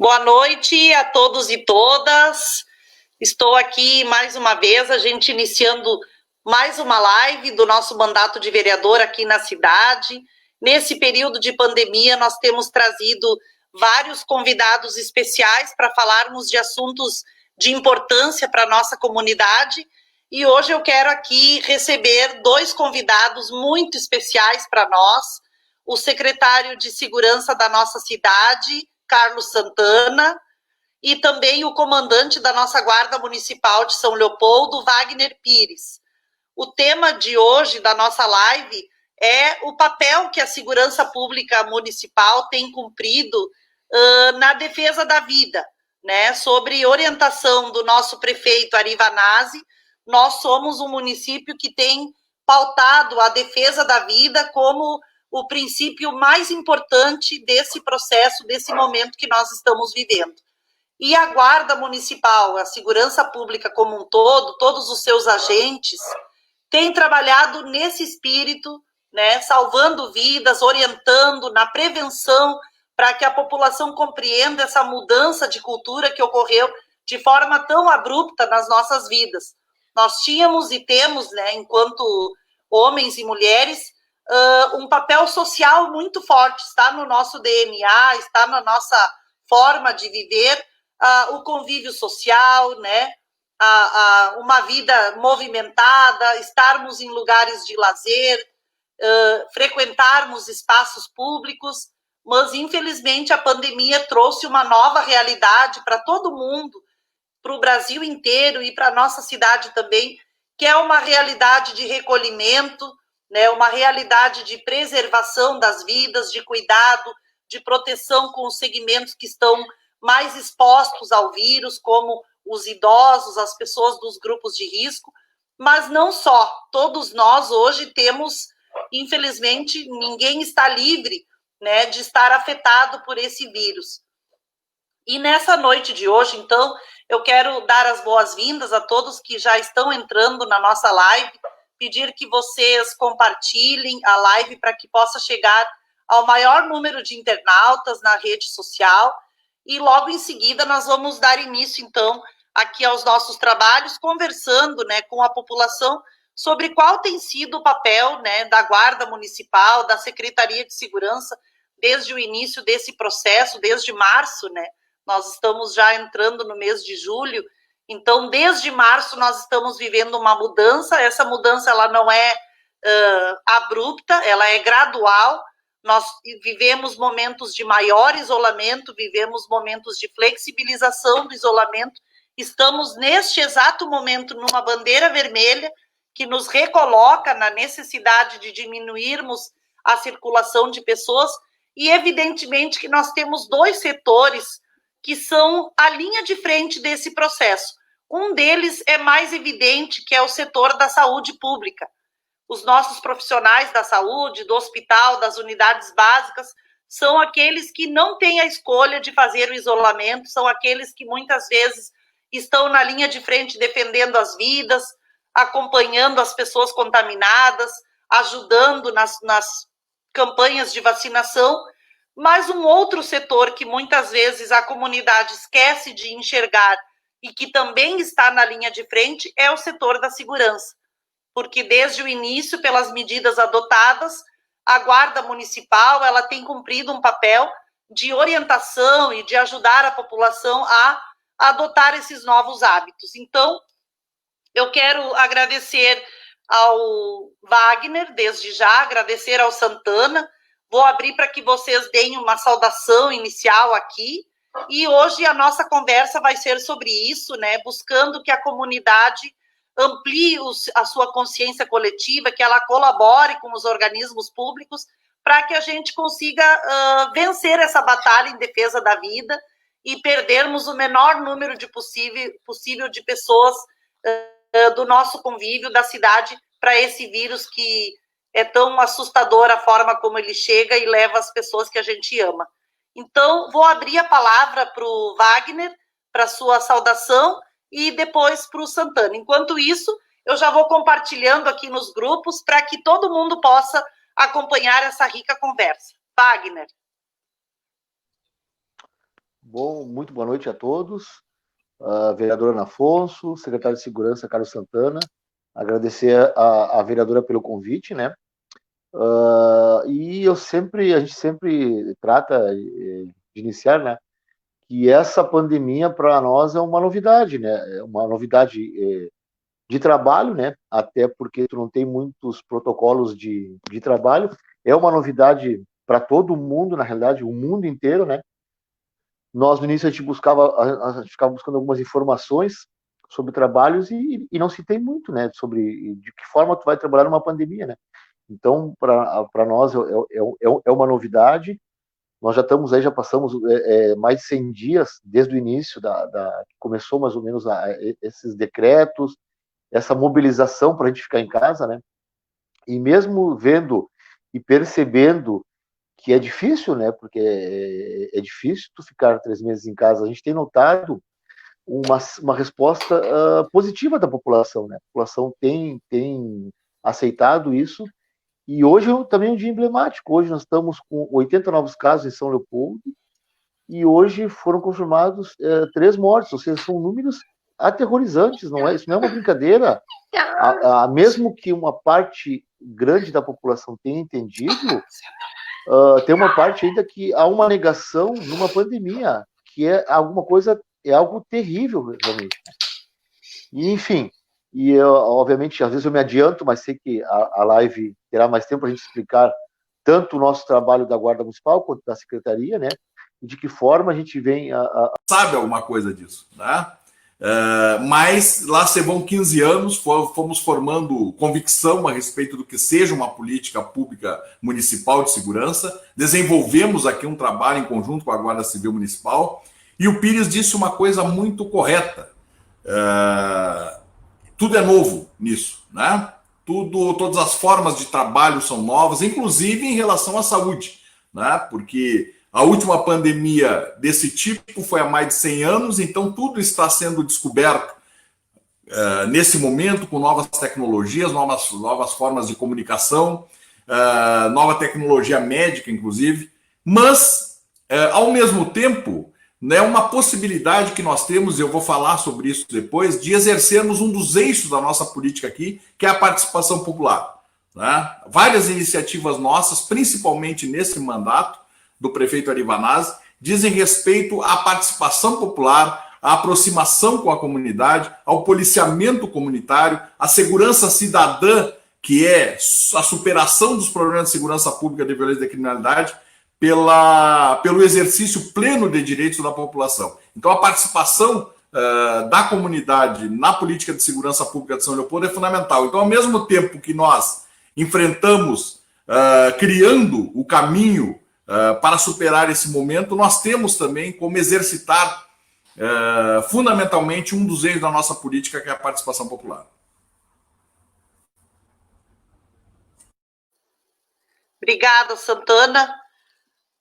Boa noite a todos e todas. Estou aqui mais uma vez, a gente iniciando mais uma live do nosso mandato de vereador aqui na cidade. Nesse período de pandemia, nós temos trazido vários convidados especiais para falarmos de assuntos de importância para a nossa comunidade. E hoje eu quero aqui receber dois convidados muito especiais para nós: o secretário de Segurança da nossa cidade, Carlos Santana, e também o comandante da nossa Guarda Municipal de São Leopoldo, Wagner Pires. O tema de hoje da nossa live é o papel que a segurança pública municipal tem cumprido na defesa da vida, né? Sobre orientação do nosso prefeito Ari Vanazzi, nós somos um município que tem pautado a defesa da vida como o princípio mais importante desse processo, desse momento que nós estamos vivendo. E a Guarda Municipal, a segurança pública como um todo, todos os seus agentes, têm trabalhado nesse espírito, né, salvando vidas, orientando na prevenção, para que a população compreenda essa mudança de cultura que ocorreu de forma tão abrupta nas nossas vidas. Nós tínhamos e temos, né, enquanto homens e mulheres, um papel social muito forte, está no nosso DNA, está na nossa forma de viver, o convívio social, né? Uma vida movimentada, estarmos em lugares de lazer, frequentarmos espaços públicos, mas infelizmente a pandemia trouxe uma nova realidade para todo mundo, para o Brasil inteiro e para a nossa cidade também, que é uma realidade de recolhimento, né, uma realidade de preservação das vidas, de cuidado, de proteção com os segmentos que estão mais expostos ao vírus, como os idosos, as pessoas dos grupos de risco, mas não só. Todos nós hoje temos, infelizmente, ninguém está livre, né, de estar afetado por esse vírus. E nessa noite de hoje, então, eu quero dar as boas-vindas a todos que já estão entrando na nossa live, pedir que vocês compartilhem a live para que possa chegar ao maior número de internautas na rede social, e logo em seguida nós vamos dar início, então, aqui aos nossos trabalhos, conversando, né, com a população sobre qual tem sido o papel, né, da Guarda Municipal, da Secretaria de Segurança, desde o início desse processo, desde março, né? Nós estamos já entrando no mês de julho, então desde março nós estamos vivendo uma mudança. Essa mudança ela não é abrupta, ela é gradual. Nós vivemos momentos de maior isolamento, vivemos momentos de flexibilização do isolamento. Estamos neste exato momento numa bandeira vermelha que nos recoloca na necessidade de diminuirmos a circulação de pessoas, e evidentemente que nós temos dois setores que são a linha de frente desse processo. Um deles é mais evidente, que é o setor da saúde pública. Os nossos profissionais da saúde, do hospital, das unidades básicas, são aqueles que não têm a escolha de fazer o isolamento, são aqueles que muitas vezes estão na linha de frente defendendo as vidas, acompanhando as pessoas contaminadas, ajudando nas campanhas de vacinação. Mas um outro setor que muitas vezes a comunidade esquece de enxergar e que também está na linha de frente é o setor da segurança, porque desde o início, pelas medidas adotadas, a Guarda Municipal ela tem cumprido um papel de orientação e de ajudar a população a adotar esses novos hábitos. Então, eu quero agradecer ao Wagner, desde já, agradecer ao Santana. Vou abrir para que vocês deem uma saudação inicial aqui, e hoje a nossa conversa vai ser sobre isso, né? Buscando que a comunidade amplie a sua consciência coletiva, que ela colabore com os organismos públicos, para que a gente consiga vencer essa batalha em defesa da vida e perdermos o menor número possível de pessoas do nosso convívio da cidade para esse vírus que é tão assustador a forma como ele chega e leva as pessoas que a gente ama. Então, vou abrir a palavra para o Wagner, para a sua saudação, e depois para o Santana. Enquanto isso, eu já vou compartilhando aqui nos grupos para que todo mundo possa acompanhar essa rica conversa. Wagner. Bom, muito boa noite a todos. Vereadora Ana Afonso, secretário de Segurança Carlos Santana, agradecer a vereadora pelo convite, né? E a gente sempre trata de iniciar, né? Que essa pandemia para nós é uma novidade, né? É uma novidade de trabalho, né? Até porque tu não tem muitos protocolos de trabalho. É uma novidade para todo mundo, na realidade, o mundo inteiro, né? Nós, no início, a gente ficava buscando algumas informações sobre trabalhos e não se tem muito, né, sobre de que forma tu vai trabalhar numa pandemia, né. Então, para nós é uma novidade. Nós já passamos mais de 100 dias desde o início que começou mais ou menos esses decretos, essa mobilização para a gente ficar em casa, né. E mesmo vendo e percebendo que é difícil, né? Porque é difícil tu ficar 3 meses em casa. A gente tem notado uma resposta positiva da população, né? A população tem aceitado isso. E hoje também é um dia emblemático. Hoje nós estamos com 80 novos casos em São Leopoldo e hoje foram confirmados 3 mortes, ou seja, são números aterrorizantes, não é? Isso não é uma brincadeira. Mesmo que uma parte grande da população tenha entendido, tem uma parte ainda que há uma negação numa pandemia, que é alguma coisa, é algo terrível, realmente. E, enfim, obviamente, às vezes eu me adianto, mas sei que a live terá mais tempo para a gente explicar tanto o nosso trabalho da Guarda Municipal quanto da Secretaria, né? E de que forma a gente vem sabe alguma coisa disso, né? Mas lá se vão 15 anos, fomos formando convicção a respeito do que seja uma política pública municipal de segurança, desenvolvemos aqui um trabalho em conjunto com a Guarda Civil Municipal, e o Pires disse uma coisa muito correta. Tudo é novo nisso, né? Todas as formas de trabalho são novas, inclusive em relação à saúde, né? Porque a última pandemia desse tipo foi há mais de 100 anos, então tudo está sendo descoberto nesse momento, com novas tecnologias, novas formas de comunicação, nova tecnologia médica, inclusive, mas, ao mesmo tempo, é uma possibilidade que nós temos, e eu vou falar sobre isso depois, de exercermos um dos eixos da nossa política aqui, que é a participação popular. Né? Várias iniciativas nossas, principalmente nesse mandato, do prefeito Arivanazzi, dizem respeito à participação popular, à aproximação com a comunidade, ao policiamento comunitário, à segurança cidadã, que é a superação dos problemas de segurança pública, de violência e de criminalidade, pelo exercício pleno de direitos da população. Então, a participação da comunidade na política de segurança pública de São Leopoldo é fundamental. Então, ao mesmo tempo que nós enfrentamos, criando o caminho para superar esse momento, nós temos também como exercitar fundamentalmente um dos eixos da nossa política, que é a participação popular. Obrigada, Santana.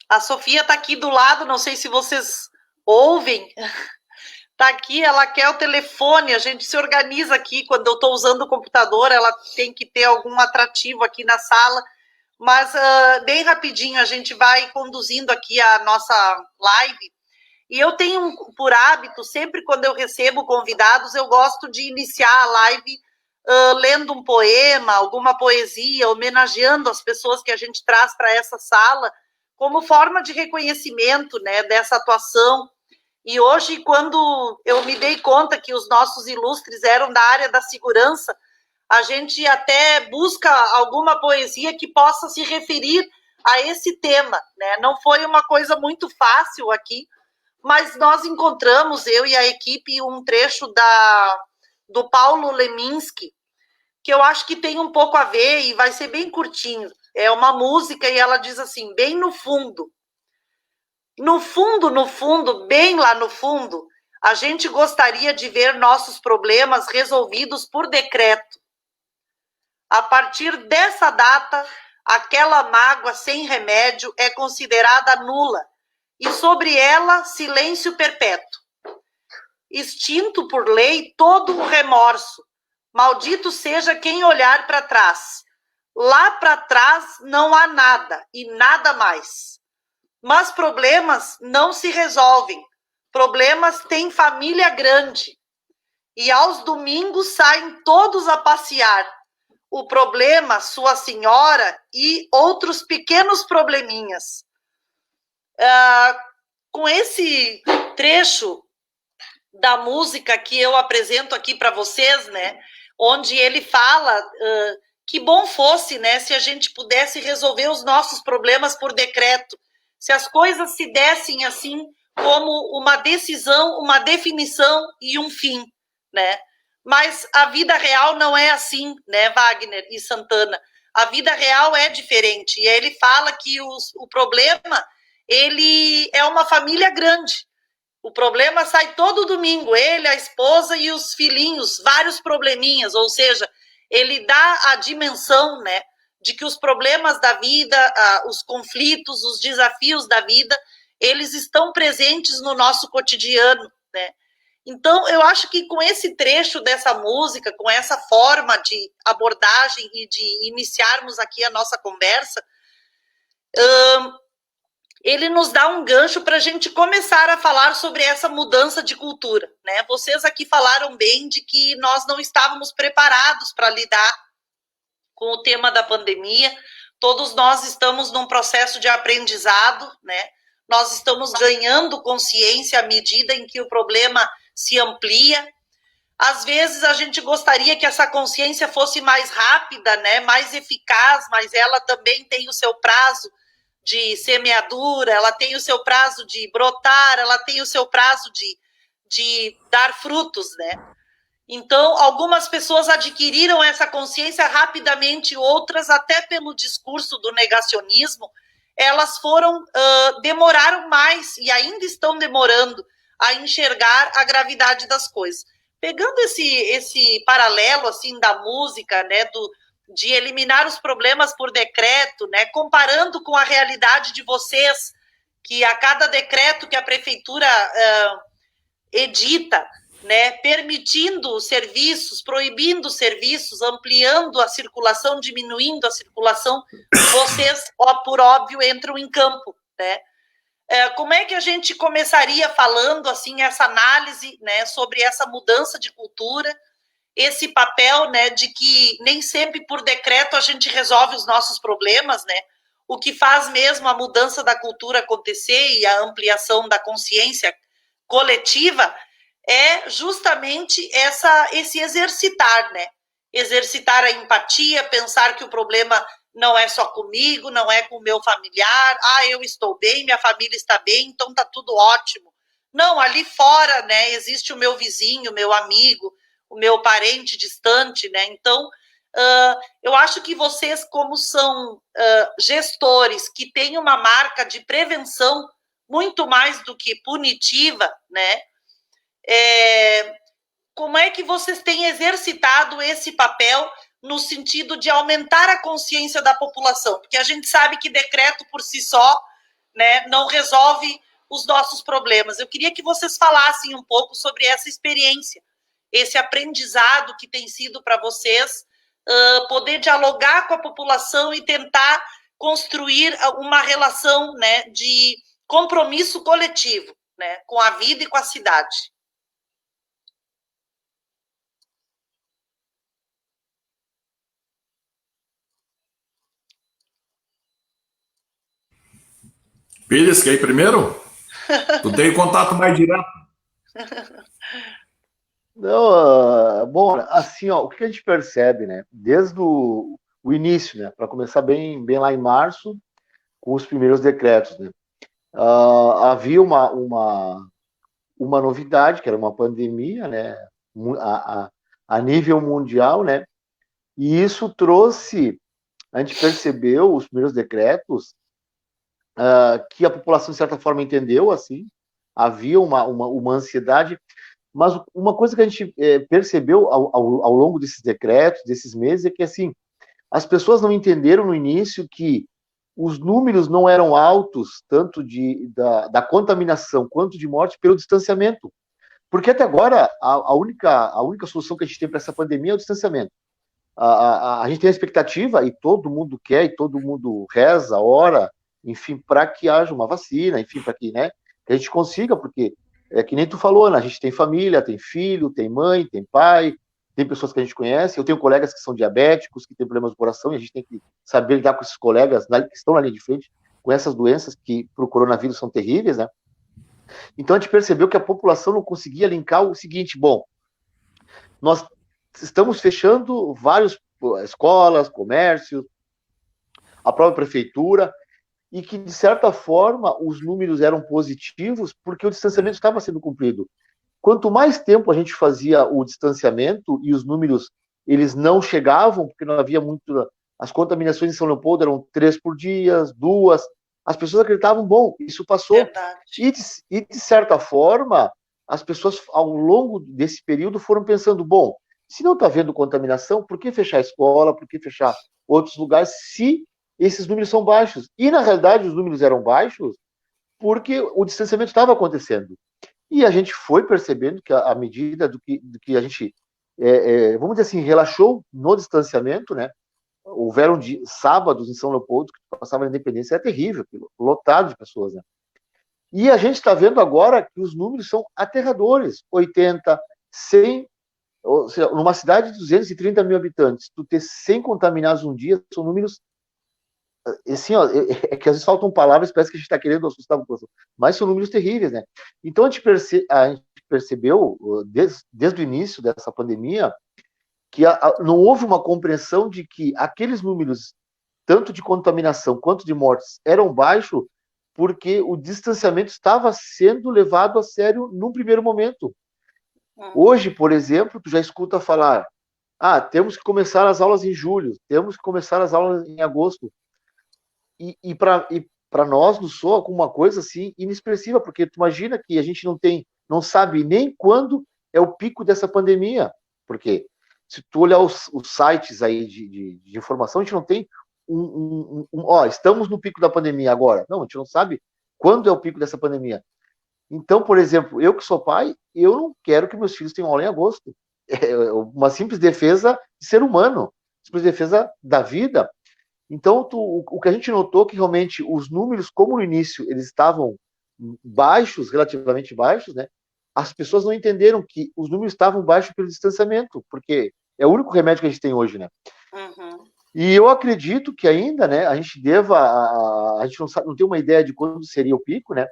A Sofia está aqui do lado, não sei se vocês ouvem. Está aqui, ela quer o telefone, a gente se organiza aqui, quando eu estou usando o computador, ela tem que ter algum atrativo aqui na sala. Mas bem rapidinho a gente vai conduzindo aqui a nossa live. E eu tenho por hábito, sempre quando eu recebo convidados, eu gosto de iniciar a live lendo um poema, alguma poesia, homenageando as pessoas que a gente traz para essa sala, como forma de reconhecimento, né, dessa atuação. E hoje, quando eu me dei conta que os nossos ilustres eram da área da segurança, a gente até busca alguma poesia que possa se referir a esse tema, né? Não foi uma coisa muito fácil aqui, mas nós encontramos, eu e a equipe, um trecho do Paulo Leminski, que eu acho que tem um pouco a ver e vai ser bem curtinho. É uma música e ela diz assim, bem no fundo, bem lá no fundo, a gente gostaria de ver nossos problemas resolvidos por decreto. A partir dessa data, aquela mágoa sem remédio é considerada nula e sobre ela silêncio perpétuo. Extinto por lei todo o remorso. Maldito seja quem olhar para trás. Lá para trás não há nada e nada mais. Mas problemas não se resolvem. problemas têm família grande. E aos domingos saem todos a passear. O problema, sua senhora e outros pequenos probleminhas. Com esse trecho da música que eu apresento aqui para vocês, né, onde ele fala que bom fosse, né, se a gente pudesse resolver os nossos problemas por decreto, se as coisas se dessem assim como uma decisão, uma definição e um fim, né? Mas a vida real não é assim, né, Wagner e Santana? A vida real é diferente. E ele fala que o problema, ele é uma família grande. O problema sai todo domingo, ele, a esposa e os filhinhos, vários probleminhas, ou seja, ele dá a dimensão, né, de que os problemas da vida, os conflitos, os desafios da vida, eles estão presentes no nosso cotidiano, né? Então, eu acho que com esse trecho dessa música, com essa forma de abordagem e de iniciarmos aqui a nossa conversa, ele nos dá um gancho para a gente começar a falar sobre essa mudança de cultura, né? Vocês aqui falaram bem de que nós não estávamos preparados para lidar com o tema da pandemia. Todos nós estamos num processo de aprendizado, né? Nós estamos ganhando consciência à medida em que o problema se amplia. Às vezes a gente gostaria que essa consciência fosse mais rápida, né? Mais eficaz, mas ela também tem o seu prazo de semeadura, ela tem o seu prazo de brotar, ela tem o seu prazo de dar frutos, né? Então, algumas pessoas adquiriram essa consciência rapidamente, outras, até pelo discurso do negacionismo, elas demoraram mais e ainda estão demorando a enxergar a gravidade das coisas. Pegando esse paralelo, assim, da música, né, de eliminar os problemas por decreto, né, comparando com a realidade de vocês, que a cada decreto que a prefeitura edita, né, permitindo serviços, proibindo serviços, ampliando a circulação, diminuindo a circulação, vocês, por óbvio, entram em campo, né? Como é que a gente começaria falando, assim, essa análise, né, sobre essa mudança de cultura, esse papel, né, de que nem sempre por decreto a gente resolve os nossos problemas, né? O que faz mesmo a mudança da cultura acontecer e a ampliação da consciência coletiva é justamente esse exercitar, né? Exercitar a empatia, pensar que o problema não é só comigo, não é com o meu familiar, eu estou bem, minha família está bem, então tá tudo ótimo. Não, ali fora, né, existe o meu vizinho, o meu amigo, o meu parente distante, né? Então, eu acho que vocês, como são gestores que têm uma marca de prevenção muito mais do que punitiva, né? Como é que vocês têm exercitado esse papel no sentido de aumentar a consciência da população? Porque a gente sabe que decreto por si só, né, não resolve os nossos problemas. Eu queria que vocês falassem um pouco sobre essa experiência, esse aprendizado que tem sido para vocês, poder dialogar com a população e tentar construir uma relação, né, de compromisso coletivo, né, com a vida e com a cidade. Pires, quer ir primeiro? Tu tem contato mais direto? Não, bom, assim, ó, o que a gente percebe, né, desde o início, né, para começar bem lá em março, com os primeiros decretos, né, havia uma novidade, que era uma pandemia, né, a nível mundial, né, e isso trouxe, a gente percebeu, os primeiros decretos, que a população, de certa forma, entendeu, assim, havia uma ansiedade, mas uma coisa que a gente percebeu ao longo desses decretos, desses meses, é que, assim, as pessoas não entenderam no início que os números não eram altos, tanto da contaminação quanto de morte, pelo distanciamento. Porque até agora, a única solução que a gente tem para essa pandemia é o distanciamento. A gente tem a expectativa, e todo mundo quer, e todo mundo reza, ora, enfim, para que haja uma vacina, enfim, para que, né, que a gente consiga, porque é que nem tu falou, né? A gente tem família, tem filho, tem mãe, tem pai, tem pessoas que a gente conhece. Eu tenho colegas que são diabéticos, que têm problemas do coração, e a gente tem que saber lidar com esses colegas que estão na linha de frente com essas doenças que para o coronavírus são terríveis, né? Então a gente percebeu que a população não conseguia linkar o seguinte: bom, nós estamos fechando várias escolas, comércios, a própria prefeitura, e que, de certa forma, os números eram positivos porque o distanciamento estava sendo cumprido. Quanto mais tempo a gente fazia o distanciamento e os números eles não chegavam, porque não havia muito... As contaminações em São Leopoldo eram 3 por dia, 2. As pessoas acreditavam, bom, isso passou. Verdade. E, de certa forma, as pessoas, ao longo desse período, foram pensando, bom, se não está havendo contaminação, por que fechar a escola, por que fechar outros lugares, se esses números são baixos? E, na realidade, os números eram baixos porque o distanciamento estava acontecendo. E a gente foi percebendo que, à medida do que a gente, vamos dizer assim, relaxou no distanciamento, né? Houveram sábados em São Leopoldo que passava na Independência, é terrível, lotado de pessoas, né? E a gente está vendo agora que os números são aterradores, 80, 100, ou seja, numa cidade de 230 mil habitantes, tu ter 100 contaminados um dia, são números, assim, ó, que às vezes faltam palavras, parece que a gente está querendo assustar a população, mas são números terríveis, né? Então a gente percebeu, desde o início dessa pandemia, que não houve uma compreensão de que aqueles números, tanto de contaminação quanto de mortes, eram baixos porque o distanciamento estava sendo levado a sério num primeiro momento. Hoje, por exemplo, tu já escuta falar, temos que começar as aulas em julho, temos que começar as aulas em agosto. E para nós nos soa como uma coisa assim inexpressiva, porque tu imagina que a gente não sabe nem quando é o pico dessa pandemia, porque se tu olhar os sites aí de informação, a gente não tem estamos no pico da pandemia agora. Não, a gente não sabe quando é o pico dessa pandemia. Então, por exemplo, eu que sou pai, eu não quero que meus filhos tenham aula em agosto. É uma simples defesa de ser humano, simples defesa da vida. Então, o que a gente notou que realmente os números, como no início eles estavam baixos, relativamente baixos, né? As pessoas não entenderam que os números estavam baixos pelo distanciamento, porque é o único remédio que a gente tem hoje, né? Uhum. E eu acredito que ainda, né, a gente a gente não tem uma ideia de quando seria o pico, né?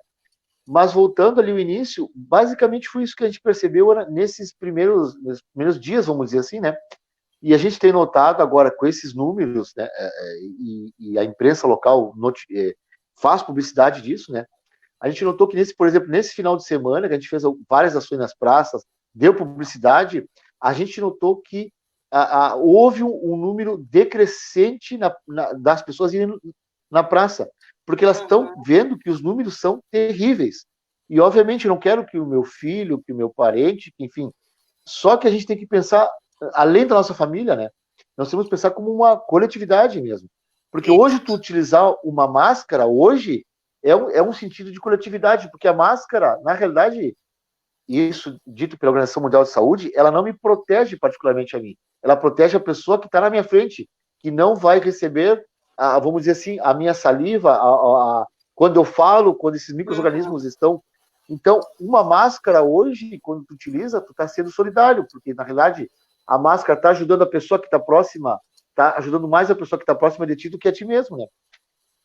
Mas voltando ali ao início, basicamente foi isso que a gente percebeu nesses primeiros dias, vamos dizer assim, né? E a gente tem notado agora com esses números, né, e a imprensa local faz publicidade disso, né? A gente notou que, por exemplo, nesse final de semana, que a gente fez várias ações nas praças, deu publicidade, a gente notou que houve um número decrescente das pessoas indo na praça, porque elas estão vendo que os números são terríveis. E, obviamente, eu não quero que o meu filho, que o meu parente, enfim, só que a gente tem que pensar, além da nossa família, né? Nós temos que pensar como uma coletividade mesmo. Porque hoje, tu utilizar uma máscara, hoje, é um sentido de coletividade, porque a máscara, na realidade, isso dito pela Organização Mundial de Saúde, ela não me protege particularmente a mim. Ela protege a pessoa que está na minha frente, que não vai receber, vamos dizer assim, a minha saliva, quando eu falo, quando esses micro-organismos estão... Então, uma máscara hoje, quando tu utiliza, tu está sendo solidário, porque, na realidade, a máscara está ajudando a pessoa que está próxima, está ajudando mais a pessoa que está próxima de ti do que a ti mesmo, né?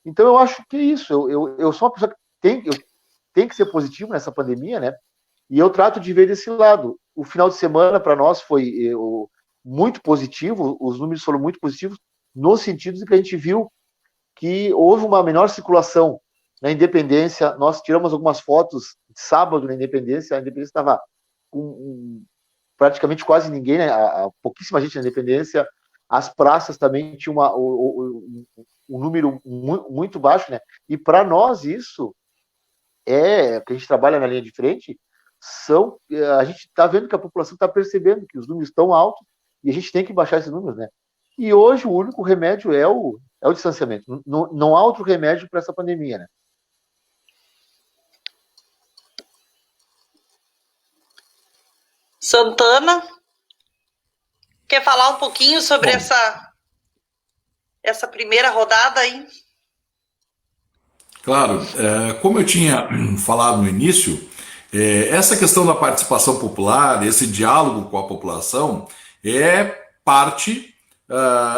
Então, eu acho que é isso. Eu sou uma pessoa que tem que ser positivo nessa pandemia, né? E eu trato de ver desse lado. O final de semana, para nós, foi muito positivo, os números foram muito positivos, no sentido de que a gente viu que houve uma menor circulação na Independência. Nós tiramos algumas fotos de sábado na Independência, a Independência estava com praticamente quase ninguém, né? Pouquíssima gente na Independência. As praças também tinham um número muito baixo, né? E para nós isso que a gente trabalha na linha de frente, a gente está vendo que a população está percebendo que os números estão altos e a gente tem que baixar esses números, né? E hoje o único remédio é o distanciamento. Não há outro remédio para essa pandemia, né? Santana, quer falar um pouquinho sobre essa primeira rodada aí? Claro, como eu tinha falado no início, Essa questão da participação popular, esse diálogo com a população, é parte,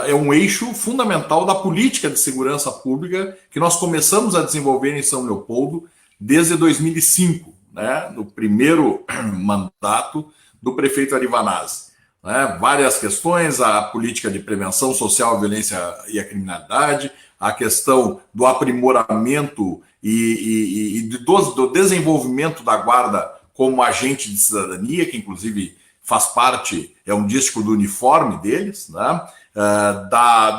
é um eixo fundamental da política de segurança pública que nós começamos a desenvolver em São Leopoldo desde 2005, né, no primeiro mandato do prefeito Arivanazzi. Né, várias questões, a política de prevenção social à violência e à criminalidade, a questão do aprimoramento e do desenvolvimento da Guarda como agente de cidadania, que inclusive faz parte, é um dístico do uniforme deles, né?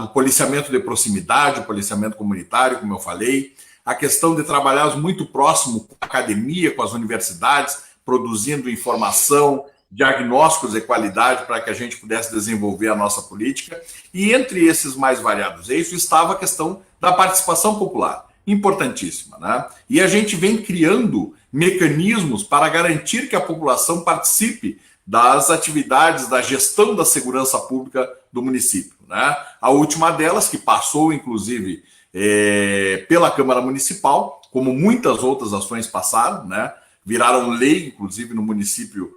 Do policiamento de proximidade, o policiamento comunitário, como eu falei, a questão de trabalhar muito próximo com a academia, com as universidades, produzindo informação, diagnósticos de qualidade para que a gente pudesse desenvolver a nossa política. E entre esses mais variados eixos estava a questão da participação popular, importantíssima, né? E a gente vem criando mecanismos para garantir que a população participe das atividades da gestão da segurança pública do município, né? A última delas, que passou, inclusive, pela Câmara Municipal, como muitas outras ações passaram, né? Viraram lei, inclusive, no município,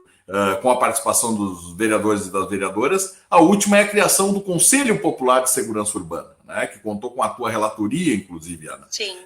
com a participação dos vereadores e das vereadoras. A última é a criação do Conselho Popular de Segurança Urbana, né, que contou com a tua relatoria, inclusive, Ana. Sim.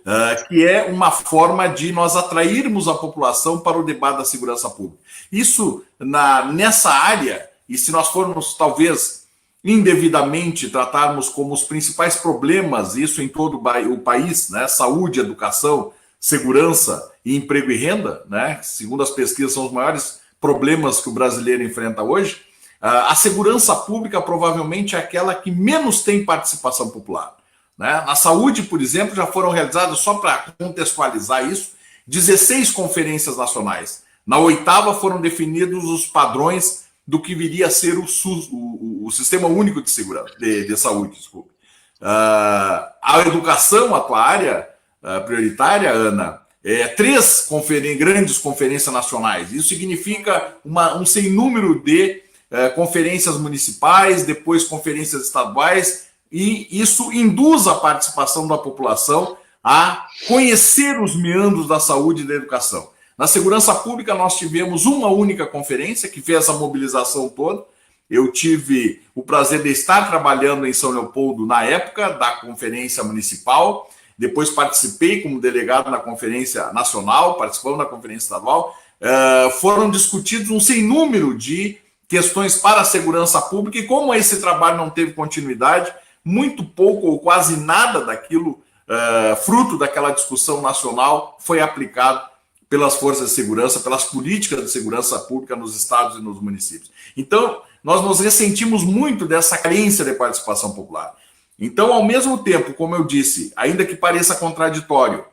Que é uma forma de nós atrairmos a população para o debate da segurança pública. Isso, nessa área, e se nós formos, talvez, indevidamente tratarmos como os principais problemas, isso em todo o país, né, saúde, educação, segurança e emprego e renda, né, segundo as pesquisas, são os maiores problemas que o brasileiro enfrenta hoje, a segurança pública provavelmente é aquela que menos tem participação popular, né? Na saúde, por exemplo, já foram realizadas, só para contextualizar isso, 16 conferências nacionais. Na 8ª foram definidos os padrões do que viria a ser o SUS, o Sistema Único de Segurança, de Saúde, desculpe. A educação, a tua área prioritária, Ana, 3 grandes conferências nacionais. Isso significa um sem número de conferências municipais, depois conferências estaduais, e isso induz a participação da população a conhecer os meandros da saúde e da educação. Na segurança pública, nós tivemos uma única conferência que fez essa mobilização toda. Eu tive o prazer de estar trabalhando em São Leopoldo na época da conferência municipal. Depois participei como delegado na Conferência Nacional, participamos da Conferência Estadual. Foram discutidos um sem número de questões para a segurança pública e como esse trabalho não teve continuidade, muito pouco ou quase nada daquilo, fruto daquela discussão nacional, foi aplicado pelas forças de segurança, pelas políticas de segurança pública nos estados e nos municípios. Então, nós nos ressentimos muito dessa carência de participação popular. Então, ao mesmo tempo, como eu disse, ainda que pareça contraditório,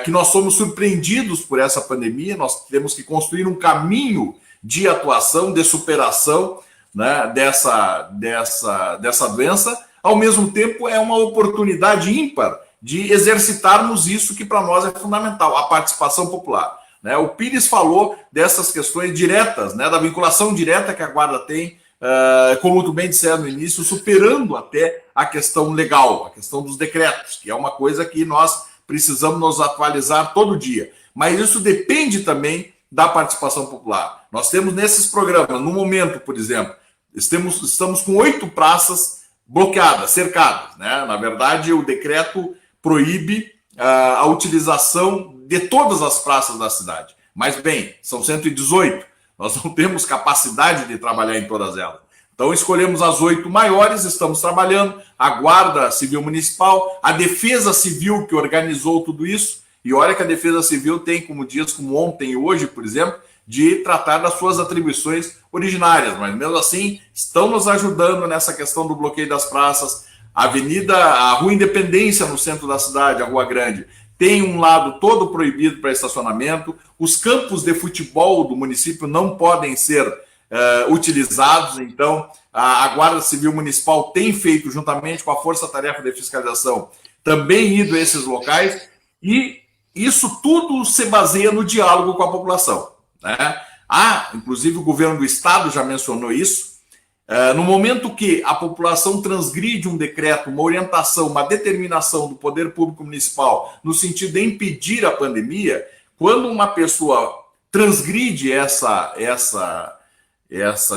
que nós somos surpreendidos por essa pandemia, nós temos que construir um caminho de atuação, de superação, né, dessa doença, ao mesmo tempo é uma oportunidade ímpar de exercitarmos isso que para nós é fundamental, a participação popular. Né? O Pires falou dessas questões diretas, né, da vinculação direta que a Guarda tem, como tu bem disseram no início, superando até a questão legal, a questão dos decretos, que é uma coisa que nós precisamos nos atualizar todo dia. Mas isso depende também da participação popular. Nós temos nesses programas, no momento, por exemplo, estamos com 8 praças bloqueadas, cercadas. Né? Na verdade, o decreto proíbe a utilização de todas as praças da cidade. Mas, bem, são 118. Nós não temos capacidade de trabalhar em todas elas. Então, escolhemos as 8 maiores, estamos trabalhando, a Guarda Civil Municipal, a Defesa Civil, que organizou tudo isso, e olha que a Defesa Civil tem, como dias como ontem e hoje, por exemplo, de tratar das suas atribuições originárias, mas mesmo assim, estão nos ajudando nessa questão do bloqueio das praças. A Rua Independência, no centro da cidade, a Rua Grande, tem um lado todo proibido para estacionamento, os campos de futebol do município não podem ser utilizados, então a Guarda Civil Municipal tem feito, juntamente com a Força Tarefa de Fiscalização, também ido a esses locais, e isso tudo se baseia no diálogo com a população. Né? Inclusive o governo do estado já mencionou isso, no momento que a população transgride um decreto, uma orientação, uma determinação do poder público municipal no sentido de impedir a pandemia, quando uma pessoa transgride essa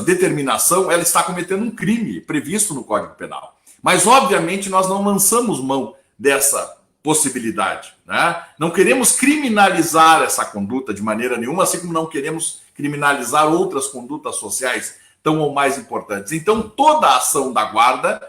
determinação, ela está cometendo um crime previsto no Código Penal. Mas, obviamente, nós não lançamos mão dessa possibilidade, né? Não queremos criminalizar essa conduta de maneira nenhuma, assim como não queremos criminalizar outras condutas sociais tão ou mais importantes. Então, toda a ação da guarda,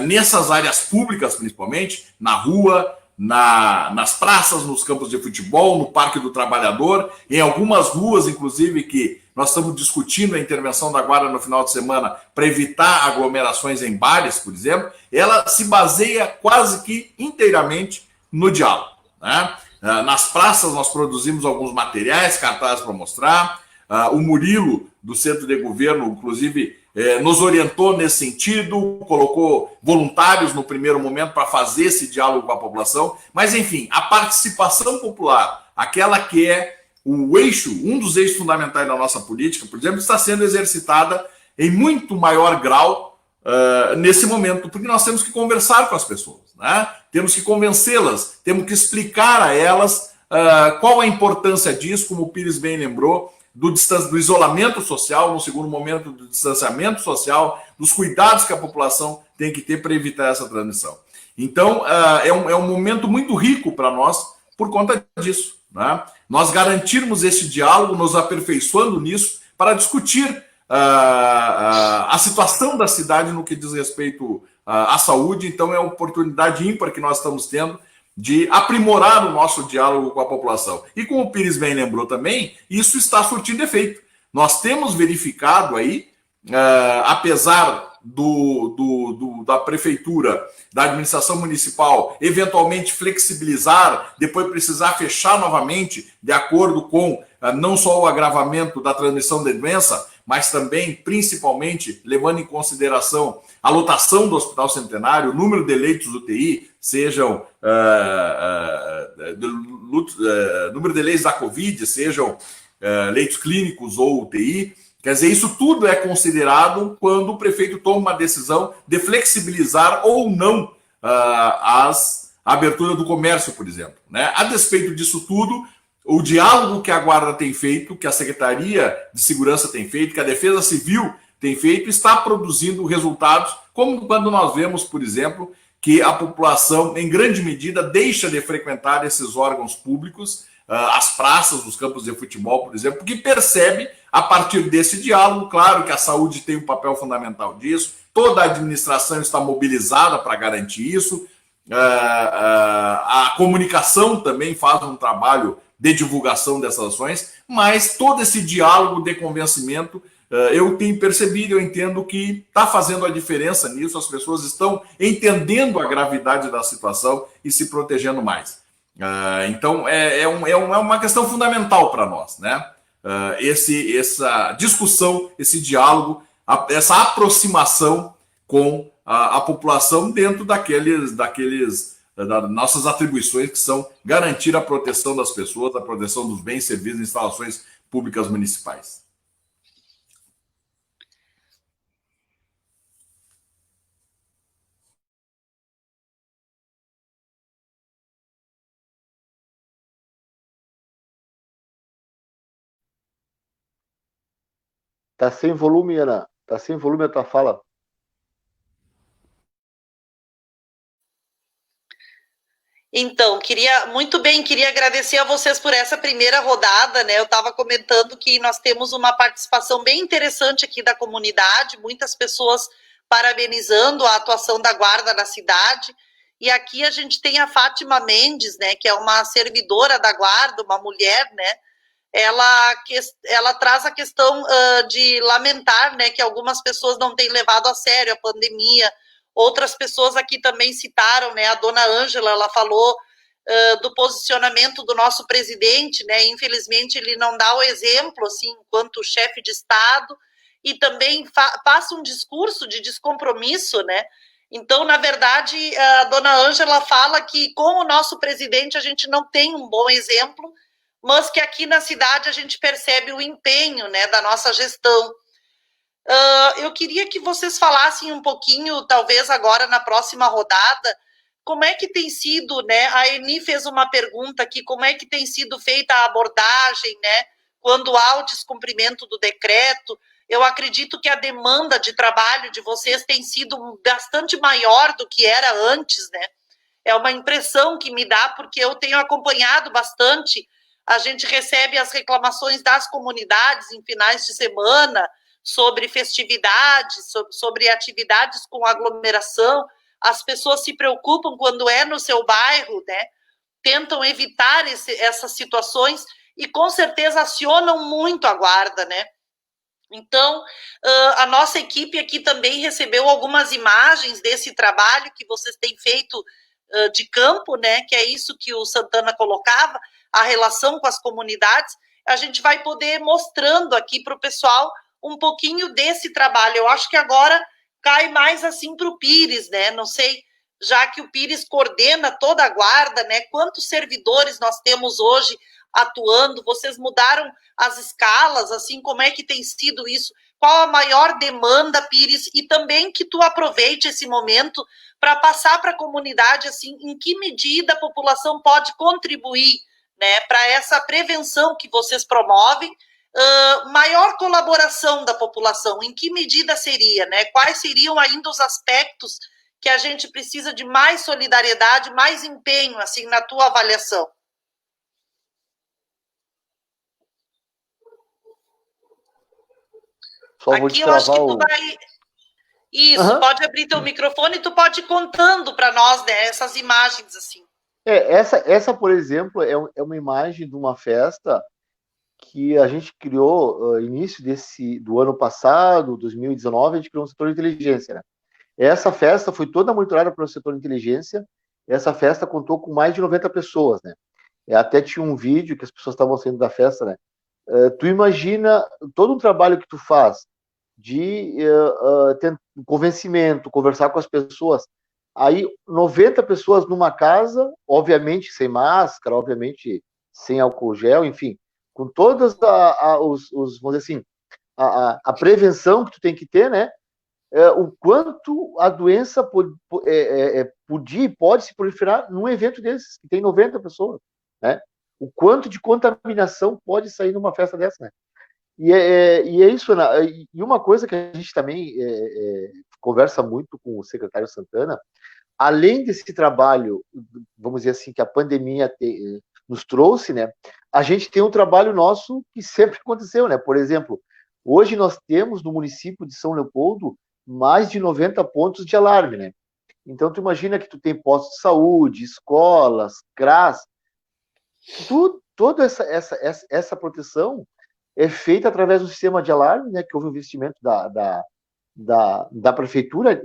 nessas áreas públicas principalmente, na rua, nas praças, nos campos de futebol, no Parque do Trabalhador, em algumas ruas, inclusive, que nós estamos discutindo a intervenção da guarda no final de semana para evitar aglomerações em bares, por exemplo, ela se baseia quase que inteiramente no diálogo, né? Nas praças nós produzimos alguns materiais, cartazes para mostrar. O Murilo, do Centro de Governo, inclusive, nos orientou nesse sentido, colocou voluntários no primeiro momento para fazer esse diálogo com a população. Mas, enfim, a participação popular, aquela que é o eixo, um dos eixos fundamentais da nossa política, por exemplo, está sendo exercitada em muito maior grau nesse momento, porque nós temos que conversar com as pessoas, né? Temos que convencê-las, temos que explicar a elas qual a importância disso, como o Pires bem lembrou, do isolamento social, no segundo momento do distanciamento social, dos cuidados que a população tem que ter para evitar essa transmissão. Então, é um momento muito rico para nós por conta disso, né? Nós garantirmos esse diálogo, nos aperfeiçoando nisso, para discutir a situação da cidade no que diz respeito à saúde. Então, é uma oportunidade ímpar que nós estamos tendo de aprimorar o nosso diálogo com a população. E como o Pires bem lembrou também, isso está surtindo efeito. Nós temos verificado aí, apesar da prefeitura, da administração municipal, eventualmente flexibilizar, depois precisar fechar novamente, de acordo com não só o agravamento da transmissão da doença, mas também, principalmente, levando em consideração a lotação do Hospital Centenário, o número de leitos UTI, sejam número de leitos da Covid, sejam leitos clínicos ou UTI. Quer dizer, isso tudo é considerado quando o prefeito toma uma decisão de flexibilizar ou não a abertura do comércio, por exemplo, né? A despeito disso tudo, o diálogo que a Guarda tem feito, que a Secretaria de Segurança tem feito, que a Defesa Civil tem feito, está produzindo resultados, como quando nós vemos, por exemplo, que a população, em grande medida, deixa de frequentar esses órgãos públicos, as praças, os campos de futebol, por exemplo, porque percebe, a partir desse diálogo, claro que a saúde tem um papel fundamental disso, toda a administração está mobilizada para garantir isso, a comunicação também faz um trabalho de divulgação dessas ações, mas todo esse diálogo de convencimento, eu tenho percebido, eu entendo que está fazendo a diferença nisso, as pessoas estão entendendo a gravidade da situação e se protegendo mais. Então, é uma questão fundamental para nós, né? Essa discussão, esse diálogo, essa aproximação com a população dentro das nossas atribuições, que são garantir a proteção das pessoas, a proteção dos bens, serviços e instalações públicas municipais. Tá sem volume, Ana. Tá sem volume a tua fala. Então, queria agradecer a vocês por essa primeira rodada, né? Eu estava comentando que nós temos uma participação bem interessante aqui da comunidade, muitas pessoas parabenizando a atuação da Guarda na cidade. E aqui a gente tem a Fátima Mendes, né? Que é uma servidora da Guarda, uma mulher, né? Ela traz a questão de lamentar, né? Que algumas pessoas não têm levado a sério a pandemia. Outras pessoas aqui também citaram, né? A dona Ângela, ela falou do posicionamento do nosso presidente, né? Infelizmente, ele não dá o exemplo, assim, enquanto chefe de Estado, e também passa um discurso de descompromisso, né? Então, na verdade, a dona Ângela fala que com o nosso presidente a gente não tem um bom exemplo, mas que aqui na cidade a gente percebe o empenho, né, da nossa gestão. Eu queria que vocês falassem um pouquinho, talvez agora na próxima rodada, como é que tem sido, né? A Eni fez uma pergunta aqui, como é que tem sido feita a abordagem, né? Quando há o descumprimento do decreto. Eu acredito que a demanda de trabalho de vocês tem sido bastante maior do que era antes, né? É uma impressão que me dá, porque eu tenho acompanhado bastante. A gente recebe as reclamações das comunidades em finais de semana sobre festividades, sobre atividades com aglomeração. As pessoas se preocupam quando é no seu bairro, né? Tentam evitar essas situações e com certeza acionam muito a guarda, né? Então, a nossa equipe aqui também recebeu algumas imagens desse trabalho que vocês têm feito de campo, né? Que é isso que o Santana colocava, a relação com as comunidades. A gente vai poder mostrando aqui para o pessoal um pouquinho desse trabalho. Eu acho que agora cai mais assim para o Pires, né? Não sei, já que o Pires coordena toda a guarda, né? Quantos servidores nós temos hoje atuando? Vocês mudaram as escalas, assim, como é que tem sido isso? Qual a maior demanda, Pires? E também que tu aproveite esse momento para passar para a comunidade, assim, em que medida a população pode contribuir, né, para essa prevenção que vocês promovem, maior colaboração da população, em que medida seria, né? Quais seriam ainda os aspectos que a gente precisa de mais solidariedade, mais empenho, assim, na tua avaliação? Só aqui eu acho que tu vai... Isso, pode abrir teu microfone e tu pode ir contando para nós, né, essas imagens, assim. Essa, por exemplo, é uma imagem de uma festa que a gente criou início do ano passado, 2019, a gente criou um setor de inteligência, né? Essa festa foi toda monitorada pelo setor de inteligência. Essa festa contou com mais de 90 pessoas, né? Até tinha um vídeo que as pessoas estavam saindo da festa, né? Tu imagina todo um trabalho que tu faz de ter convencimento, conversar com as pessoas. Aí, 90 pessoas numa casa, obviamente sem máscara, obviamente sem álcool gel, enfim, com todas vamos dizer assim, a prevenção que tu tem que ter, né? O quanto a doença podia e pode se proliferar num evento desses, que tem 90 pessoas, né? O quanto de contaminação pode sair numa festa dessa, né? E é isso, né? E uma coisa que a gente também conversa muito com o secretário Santana, além desse trabalho, vamos dizer assim, que a pandemia nos trouxe, né? A gente tem um trabalho nosso que sempre aconteceu, né? Por exemplo, hoje nós temos no município de São Leopoldo mais de 90 pontos de alarme, né? Então, tu imagina que tu tem postos de saúde, escolas, CRAS, toda essa proteção é feita através do sistema de alarme, né, que houve um investimento da prefeitura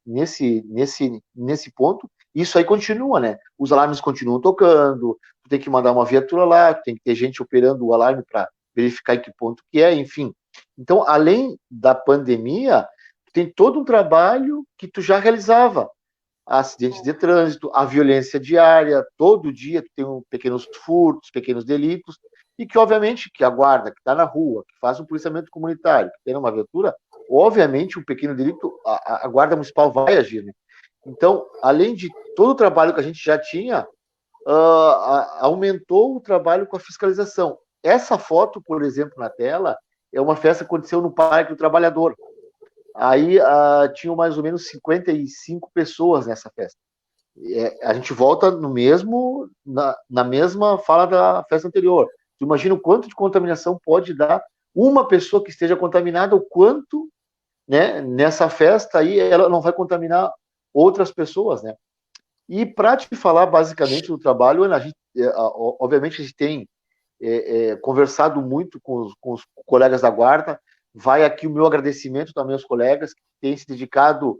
nesse ponto. Isso aí continua, né? Os alarmes continuam tocando, tu tem que mandar uma viatura lá, tem que ter gente operando o alarme para verificar em que ponto que é, enfim. Então, além da pandemia, tem todo um trabalho que tu já realizava. Acidentes de trânsito, a violência diária, todo dia tu tem pequenos furtos, pequenos delitos, e que, obviamente, que a guarda, que está na rua, que faz um policiamento comunitário, que tem uma viatura, obviamente, um pequeno delito, a guarda municipal vai agir, né? Então, além de todo o trabalho que a gente já tinha, aumentou o trabalho com a fiscalização. Essa foto, por exemplo, na tela, é uma festa que aconteceu no Parque do Trabalhador. Aí tinham mais ou menos 55 pessoas nessa festa. A gente volta na mesma fala da festa anterior. Tu imagina o quanto de contaminação pode dar uma pessoa que esteja contaminada, o quanto, né, nessa festa aí ela não vai contaminar outras pessoas, né? E para te falar basicamente do trabalho, a gente, obviamente a gente tem conversado muito com os colegas da guarda. Vai aqui o meu agradecimento também aos colegas que têm se dedicado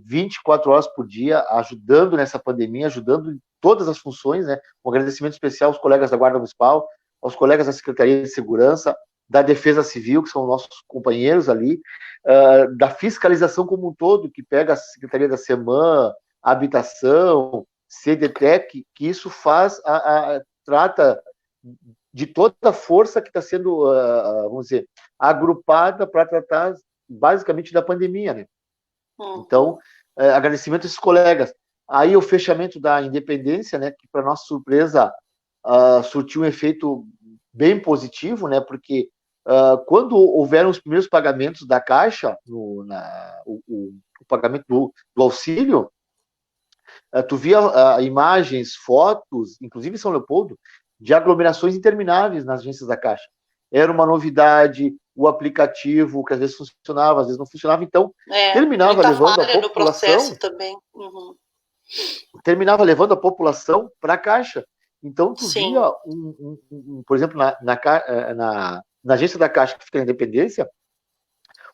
24 horas por dia, ajudando nessa pandemia, ajudando em todas as funções, né? Um agradecimento especial aos colegas da Guarda Municipal, aos colegas da Secretaria de Segurança, da Defesa Civil, que são nossos companheiros ali, da fiscalização como um todo, que pega a Secretaria da SEMAN, Habitação, CDTEC, que isso trata de toda a força que está sendo, vamos dizer, agrupada para tratar basicamente da pandemia, né? Então, agradecimento a esses colegas. Aí o fechamento da Independência, né, que para nossa surpresa surtiu um efeito bem positivo, né, porque quando houveram os primeiros pagamentos da Caixa, o pagamento do auxílio, tu via imagens, fotos, inclusive em São Leopoldo, de aglomerações intermináveis nas agências da Caixa. Era uma novidade, o aplicativo, que às vezes funcionava, às vezes não funcionava, então terminava levando a população... no processo também. Terminava levando a população para a Caixa. Então, tu Sim. via, por exemplo, na agência da Caixa, que fica na Independência,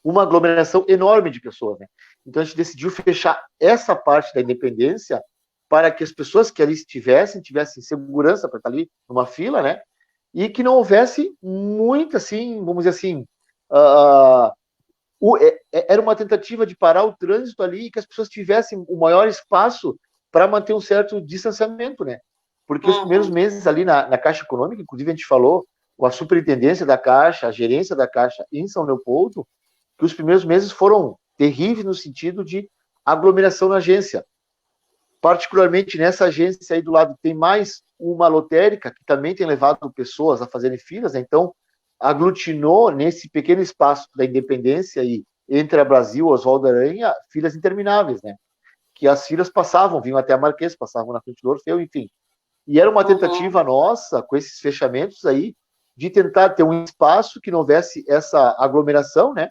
uma aglomeração enorme de pessoas, né? Então, a gente decidiu fechar essa parte da Independência para que as pessoas que ali tivessem segurança para estar ali numa fila, né? E que não houvesse muito, assim, vamos dizer assim, era uma tentativa de parar o trânsito ali e que as pessoas tivessem o maior espaço para manter um certo distanciamento, né? Porque os primeiros meses ali na Caixa Econômica, inclusive a gente falou, a superintendência da Caixa, a gerência da Caixa em São Leopoldo, que os primeiros meses foram terríveis no sentido de aglomeração na agência. Particularmente nessa agência aí do lado tem mais uma lotérica, que também tem levado pessoas a fazerem filas, né? Então aglutinou nesse pequeno espaço da Independência e entre a Brasil e Oswaldo Aranha, filas intermináveis, né? Que as filas passavam, vinham até a Marquês, passavam na frente do Orfeu, enfim. E era uma tentativa nossa, com esses fechamentos aí, de tentar ter um espaço que não houvesse essa aglomeração, né?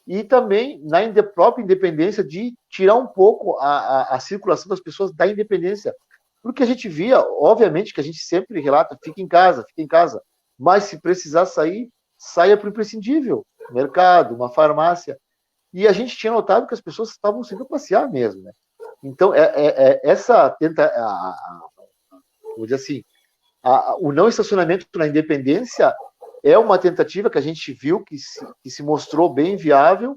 E também, na própria Independência, de tirar um pouco a circulação das pessoas da Independência. Porque a gente via, obviamente, que a gente sempre relata, fica em casa, mas se precisar sair, saia para o imprescindível, mercado, uma farmácia. E a gente tinha notado que as pessoas estavam saindo passear mesmo, né? Então, vou dizer assim, o não estacionamento na Independência é uma tentativa que a gente viu que se mostrou bem viável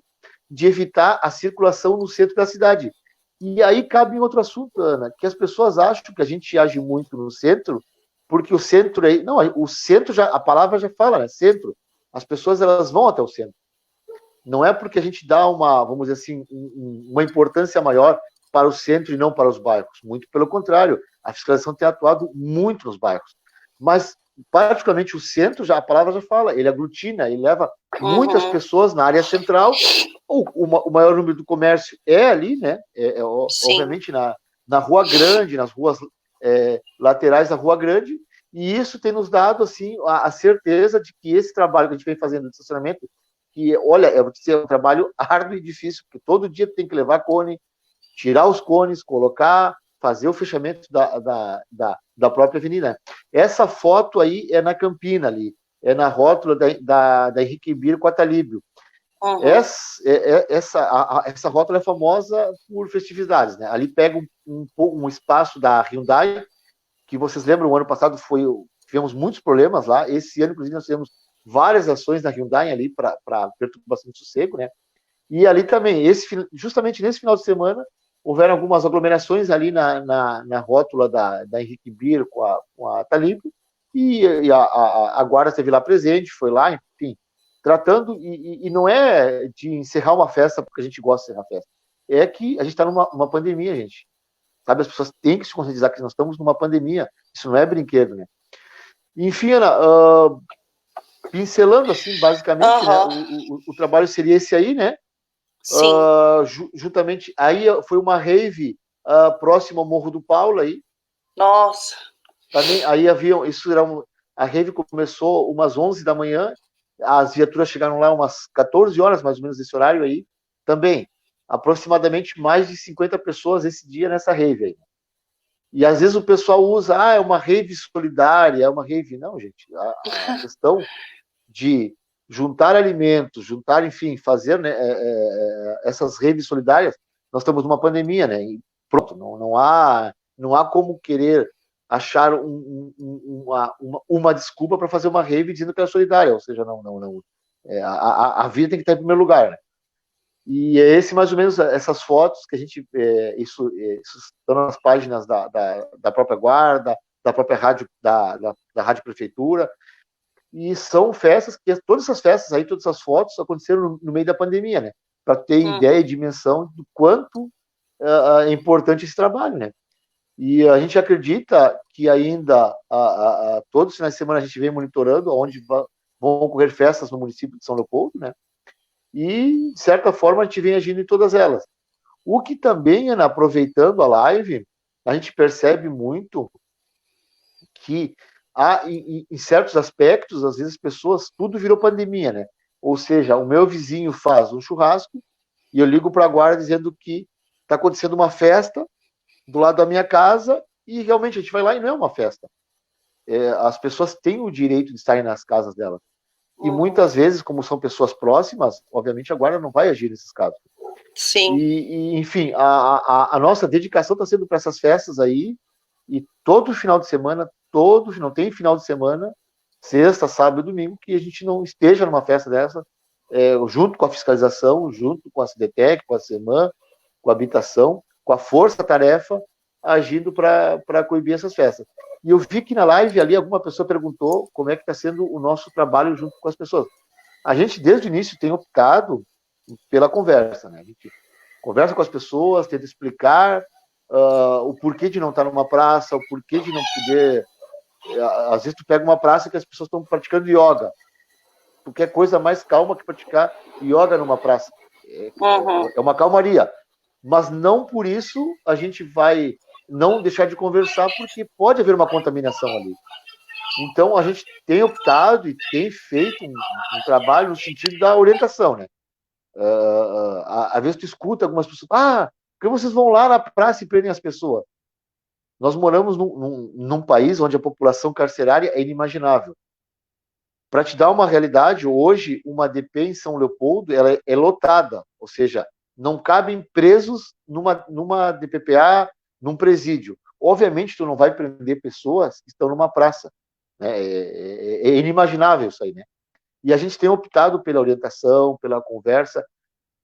de evitar a circulação no centro da cidade. E aí cabe em outro assunto, Ana, que as pessoas acham que a gente age muito no centro, porque o centro aí... Não, o centro, a palavra já fala, né? Centro. As pessoas, elas vão até o centro. Não é porque a gente dá vamos dizer assim, uma importância maior para o centro e não para os bairros. Muito pelo contrário, a fiscalização tem atuado muito nos bairros. Mas, particularmente, o centro, a palavra já fala, ele aglutina, ele leva muitas pessoas na área central, o maior número do comércio é ali, né? Obviamente, na Rua Grande, nas ruas laterais da Rua Grande, e isso tem nos dado, assim, a certeza de que esse trabalho que a gente vem fazendo de estacionamento, que, olha, é um trabalho árduo e difícil, porque todo dia tem que levar cone, tirar os cones, colocar, fazer o fechamento da própria avenida. Essa foto aí é na Campina, ali, é na rótula da Henrique Ibir com a Talíbio. Essa rótula é famosa por festividades, né? Ali pega um espaço da Hyundai, que vocês lembram, o ano passado tivemos muitos problemas lá. Esse ano, inclusive, nós tivemos várias ações da Hyundai ali para perturbação de sossego, né? E ali também, justamente nesse final de semana, houveram algumas aglomerações ali na rótula da Henrique Bir com a Talíbio, e a Guarda esteve lá presente, foi lá, enfim, tratando, e não é de encerrar uma festa porque a gente gosta de encerrar festa, é que a gente está numa pandemia, gente. Sabe, as pessoas têm que se conscientizar que nós estamos numa pandemia, isso não é brinquedo, né? Enfim, Ana, pincelando assim, basicamente, né, o trabalho seria esse aí, né? Sim. Juntamente, aí foi uma rave próximo ao Morro do Paulo aí. Nossa. Também, aí a rave começou umas 11 da manhã, as viaturas chegaram lá umas 14 horas, mais ou menos, desse horário aí. Também, aproximadamente mais de 50 pessoas esse dia nessa rave aí. E às vezes o pessoal usa, é uma rave solidária, é uma rave... Não, gente, a questão de juntar alimentos, enfim, fazer, né, essas redes solidárias, nós estamos numa pandemia, né, e pronto, não há como querer achar uma desculpa para fazer uma rave dizendo que é solidária, ou seja, a vida tem que estar em primeiro lugar, né. E é mais ou menos essas fotos que a gente, isso estão nas páginas da própria Guarda, da própria rádio, da Rádio Prefeitura. E são festas que todas essas festas aí, todas essas fotos aconteceram no meio da pandemia, né? Para ter ideia e dimensão do quanto é importante esse trabalho, né? E a gente acredita que ainda, todos os finais de semana, a gente vem monitorando onde vão ocorrer festas no município de São Leopoldo, né? E, de certa forma, a gente vem agindo em todas elas. O que também, Ana, aproveitando a live, a gente percebe muito que há, em certos aspectos, às vezes, pessoas, tudo virou pandemia, né? Ou seja, o meu vizinho faz um churrasco e eu ligo para a guarda dizendo que está acontecendo uma festa do lado da minha casa e realmente a gente vai lá e não é uma festa. As pessoas têm o direito de estarem nas casas delas. E muitas vezes, como são pessoas próximas, obviamente a guarda não vai agir nesses casos. Sim. Enfim, a nossa dedicação está sendo para essas festas aí, e todo final de semana, não tem final de semana, sexta, sábado e domingo, que a gente não esteja numa festa dessa, junto com a fiscalização, junto com a CDTEC, com a SEMAN, com a habitação, com a força-tarefa, agindo para coibir essas festas. E eu vi que na live ali alguma pessoa perguntou como é que está sendo o nosso trabalho junto com as pessoas. A gente, desde o início, tem optado pela conversa, né? A gente conversa com as pessoas, tenta explicar o porquê de não estar numa praça, o porquê de não poder... Às vezes tu pega uma praça que as pessoas estão praticando yoga. Tu quer coisa mais calma que praticar yoga numa praça. É uma calmaria. Mas não por isso a gente vai não deixar de conversar, porque pode haver uma contaminação ali. Então, a gente tem optado e tem feito um trabalho no sentido da orientação, né? Às vezes tu escuta algumas pessoas, por que vocês vão lá na praça e prendem as pessoas? Nós moramos num país onde a população carcerária é inimaginável. Para te dar uma realidade, hoje, uma DP em São Leopoldo, ela é lotada, ou seja, não cabem presos numa DPPA, num presídio. Obviamente, tu não vai prender pessoas que estão numa praça. Né? É inimaginável isso aí, né? E a gente tem optado pela orientação, pela conversa,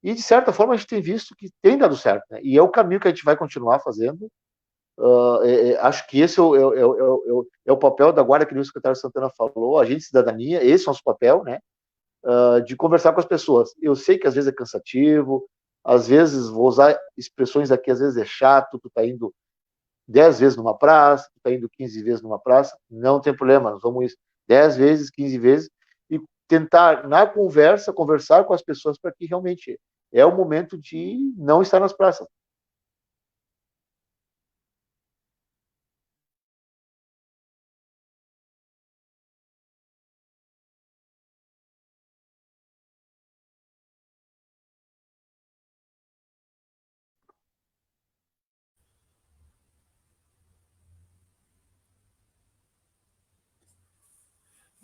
e de certa forma a gente tem visto que tem dado certo, né? E é o caminho que a gente vai continuar fazendo. Acho que esse é o papel da Guarda, que o secretário Santana falou, agente de cidadania, esse é o nosso papel, né? De conversar com as pessoas. Eu sei que às vezes é cansativo, às vezes, vou usar expressões aqui, às vezes é chato, tu tá indo 10 vezes numa praça, tu tá indo 15 vezes numa praça, não tem problema, nós vamos 10 vezes, 15 vezes, e tentar, na conversa, conversar com as pessoas para que realmente é o momento de não estar nas praças.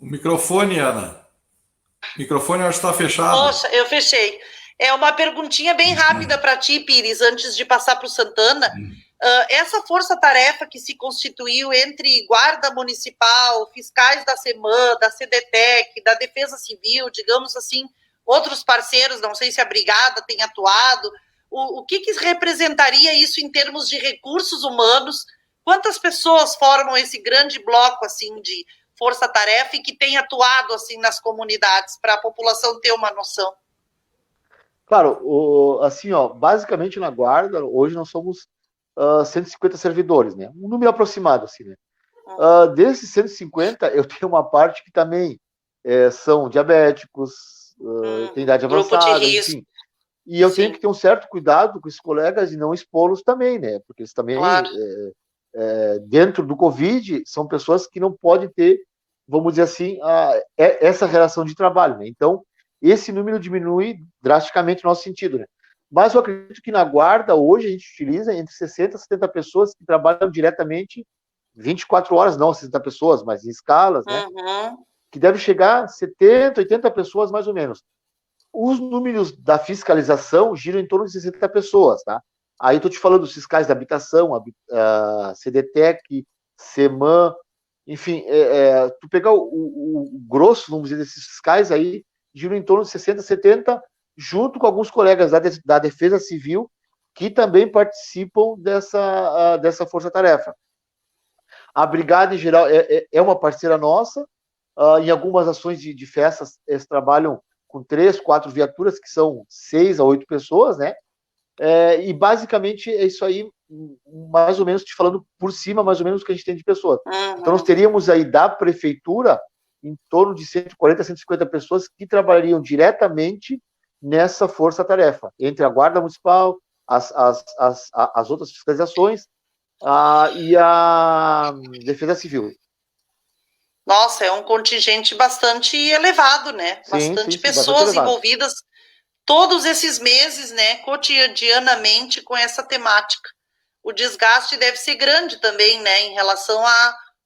O microfone, Ana. O microfone acho que está fechado. Poxa, eu fechei. É uma perguntinha bem rápida para ti, Pires, antes de passar para o Santana. Essa força-tarefa que se constituiu entre Guarda Municipal, fiscais da SEMAN, da CDTEC, da Defesa Civil, digamos assim, outros parceiros, não sei se a Brigada tem atuado, o que representaria isso em termos de recursos humanos? Quantas pessoas formam esse grande bloco assim de força-tarefa e que tem atuado assim nas comunidades, para a população ter uma noção? Claro, assim, basicamente na Guarda, hoje nós somos 150 servidores, né? Um número aproximado, assim, né? Desses 150, eu tenho uma parte que também são diabéticos, tem idade avançada, enfim. E eu tenho que ter um certo cuidado com esses colegas e não expô-los também, né? Porque eles também, claro, dentro do Covid, são pessoas que não podem ter, vamos dizer assim, essa relação de trabalho, né? Então, esse número diminui drasticamente no nosso sentido, né? Mas eu acredito que na Guarda, hoje, a gente utiliza entre 60 e 70 pessoas que trabalham diretamente 24 horas, não 60 pessoas, mas em escalas, né? Que deve chegar a 70, 80 pessoas, mais ou menos. Os números da fiscalização giram em torno de 60 pessoas, tá? Aí estou te falando dos fiscais da habitação, a CDTEC, SEMAN, enfim, tu pegar o grosso, vamos dizer, desses fiscais aí, giram em torno de 60, 70, junto com alguns colegas da Defesa Civil, que também participam dessa força-tarefa. A Brigada, em geral, é uma parceira nossa. Em algumas ações de festas, eles trabalham com 3, 4 viaturas, que são 6 a 8 pessoas, né? E basicamente é isso aí, mais ou menos te falando por cima, mais ou menos o que a gente tem de pessoas. Então nós teríamos aí da prefeitura em torno de 140, 150 pessoas que trabalhariam diretamente nessa força-tarefa, entre a Guarda Municipal, as outras fiscalizações e a Defesa Civil. Nossa, é um contingente bastante elevado, né? Sim, bastante sim, pessoas bastante envolvidas todos esses meses, né, cotidianamente com essa temática. O desgaste deve ser grande também, né, em relação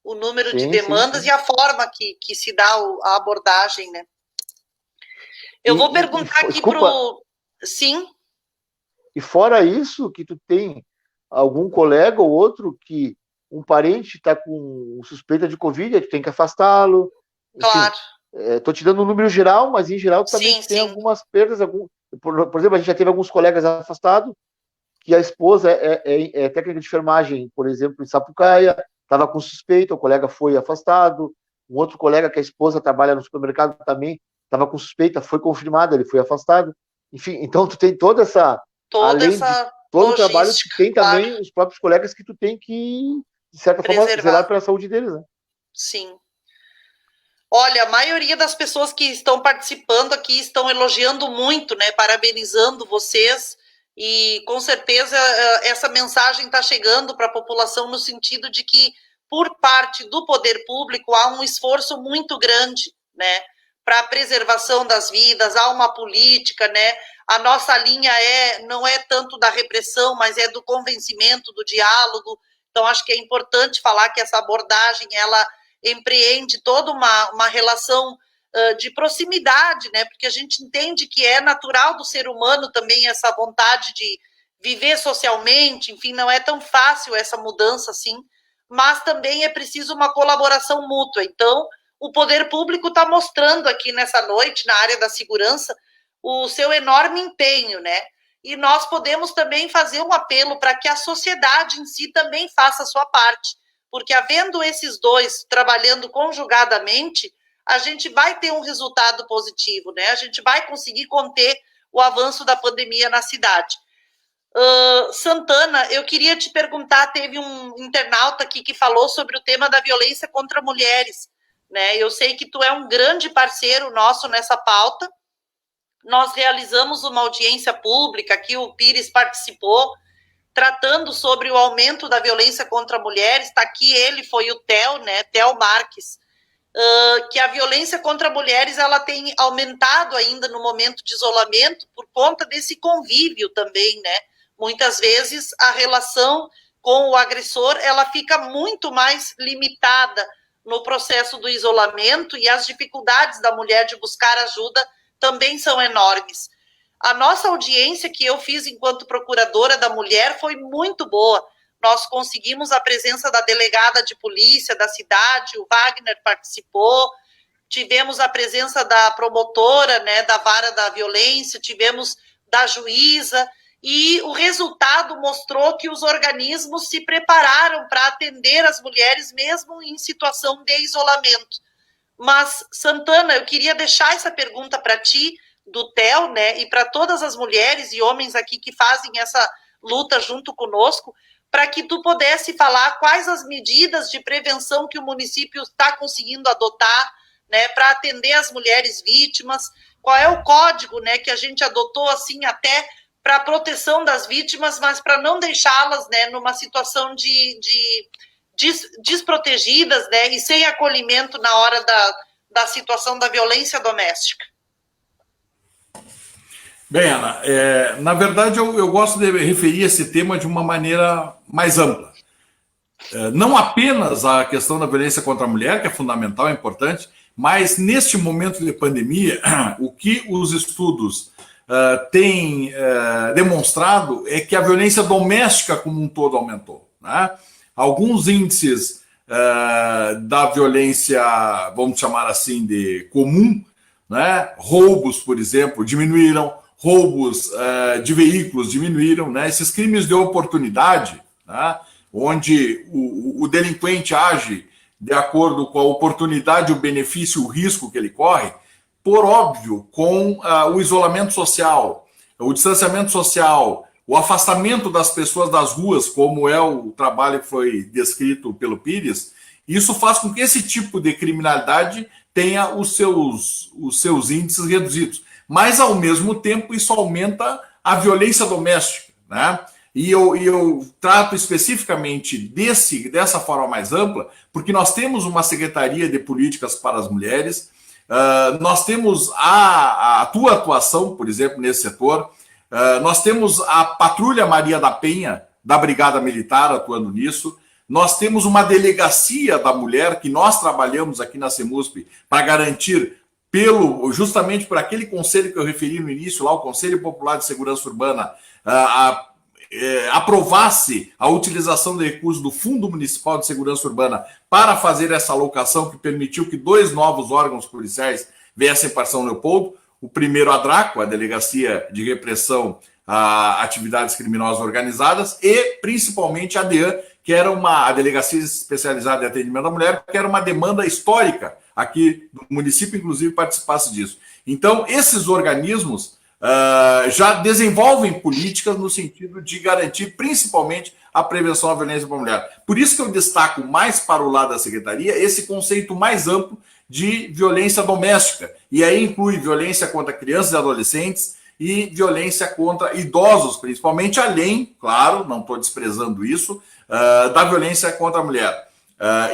ao número de demandas e a forma que se dá a abordagem, né. Eu vou perguntar aqui pro... Sim? E fora isso, que tu tem algum colega ou outro que um parente está com suspeita de Covid, tu tem que afastá-lo. Claro. Estou te dando um número geral, mas em geral também tem algumas perdas. Por exemplo, a gente já teve alguns colegas afastados, que a esposa é técnica de enfermagem, por exemplo, em Sapucaia, estava com suspeita, o colega foi afastado. Um outro colega que a esposa trabalha no supermercado também estava com suspeita, foi confirmado, ele foi afastado. Enfim, então tu tem toda essa... além de todo o trabalho, tu tem também os próprios colegas que tu tem que, de certa forma, zelar pela saúde deles, né? Sim. Olha, a maioria das pessoas que estão participando aqui estão elogiando muito, né? Parabenizando vocês. E com certeza essa mensagem está chegando para a população no sentido de que, por parte do poder público, há um esforço muito grande, né? Para a preservação das vidas, há uma política, né? A nossa linha não é tanto da repressão, mas é do convencimento, do diálogo. Então, acho que é importante falar que essa abordagem, ela empreende toda uma relação de proximidade, né? Porque a gente entende que é natural do ser humano também essa vontade de viver socialmente, enfim, não é tão fácil essa mudança assim, mas também é preciso uma colaboração mútua. Então, o poder público está mostrando aqui nessa noite, na área da segurança, o seu enorme empenho, né? E nós podemos também fazer um apelo para que a sociedade em si também faça a sua parte, porque havendo esses dois trabalhando conjugadamente, a gente vai ter um resultado positivo, né? A gente vai conseguir conter o avanço da pandemia na cidade. Santana, eu queria te perguntar, teve um internauta aqui que falou sobre o tema da violência contra mulheres, né? Eu sei que tu é um grande parceiro nosso nessa pauta. Nós realizamos uma audiência pública, que o Pires participou, tratando sobre o aumento da violência contra mulheres. Está aqui ele, foi o Theo, né? Theo Marques, que a violência contra mulheres ela tem aumentado ainda no momento de isolamento por conta desse convívio também, né? Muitas vezes a relação com o agressor ela fica muito mais limitada no processo do isolamento e as dificuldades da mulher de buscar ajuda também são enormes. A nossa audiência que eu fiz enquanto procuradora da mulher foi muito boa. Nós conseguimos a presença da delegada de polícia da cidade, o Wagner participou, tivemos a presença da promotora, né, da vara da violência, tivemos da juíza, e o resultado mostrou que os organismos se prepararam para atender as mulheres mesmo em situação de isolamento. Mas, Santana, eu queria deixar essa pergunta para ti, do Theo, né, e para todas as mulheres e homens aqui que fazem essa luta junto conosco, para que tu pudesse falar quais as medidas de prevenção que o município está conseguindo adotar, né, para atender as mulheres vítimas, qual é o código, né, que a gente adotou assim até para a proteção das vítimas, mas para não deixá-las, né, numa situação de desprotegidas, né, e sem acolhimento na hora da situação da violência doméstica. Bem, Ana, na verdade eu gosto de referir esse tema de uma maneira mais ampla. Não apenas a questão da violência contra a mulher, que é fundamental, é importante, mas neste momento de pandemia, o que os estudos têm demonstrado é que a violência doméstica como um todo aumentou, né? Alguns índices da violência, vamos chamar assim, de comum, né? Roubos, por exemplo, diminuíram, roubos de veículos diminuíram, né? Esses crimes de oportunidade, né? Onde o delinquente age de acordo com a oportunidade, o benefício, o risco que ele corre, por óbvio, com o isolamento social, o distanciamento social, o afastamento das pessoas das ruas, como é o trabalho que foi descrito pelo Pires, isso faz com que esse tipo de criminalidade tenha os seus índices reduzidos. Mas, ao mesmo tempo, isso aumenta a violência doméstica, né? E eu trato especificamente dessa forma mais ampla, porque nós temos uma Secretaria de Políticas para as Mulheres, nós temos a tua atuação, por exemplo, nesse setor, nós temos a Patrulha Maria da Penha, da Brigada Militar, atuando nisso, nós temos uma delegacia da mulher, que nós trabalhamos aqui na CEMUSP, para garantir, justamente por aquele conselho que eu referi no início, lá, o Conselho Popular de Segurança Urbana, aprovasse a utilização de recursos do Fundo Municipal de Segurança Urbana para fazer essa alocação que permitiu que 2 novos órgãos policiais viessem para São Leopoldo. O primeiro, a DRACO, a Delegacia de Repressão a Atividades Criminosas Organizadas, e principalmente a DEAN, que era a Delegacia Especializada em Atendimento à Mulher, que era uma demanda histórica aqui do município, inclusive, participasse disso. Então, esses organismos já desenvolvem políticas no sentido de garantir, principalmente, a prevenção à violência contra a mulher. Por isso que eu destaco mais para o lado da Secretaria esse conceito mais amplo de violência doméstica. E aí inclui violência contra crianças e adolescentes e violência contra idosos, principalmente, além, claro, não estou desprezando isso, da violência contra a mulher.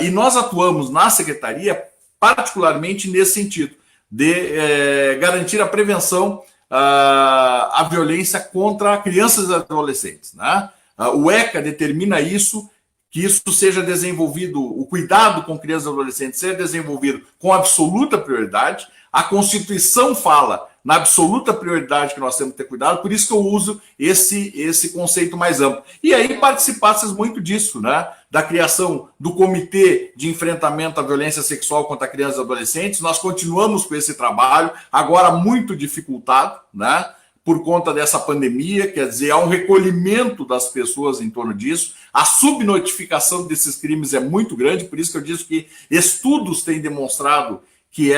E nós atuamos na Secretaria particularmente nesse sentido, de garantir a prevenção a violência contra crianças e adolescentes, né? O ECA determina isso, que isso seja desenvolvido, o cuidado com crianças e adolescentes seja desenvolvido com absoluta prioridade. A Constituição fala na absoluta prioridade que nós temos que ter cuidado, por isso que eu uso esse conceito mais amplo. E aí participasses muito disso, né? Da criação do Comitê de Enfrentamento à Violência Sexual contra Crianças e Adolescentes. Nós continuamos com esse trabalho, agora muito dificultado, né? Por conta dessa pandemia, quer dizer, há um recolhimento das pessoas em torno disso, a subnotificação desses crimes é muito grande, por isso que eu disse que estudos têm demonstrado que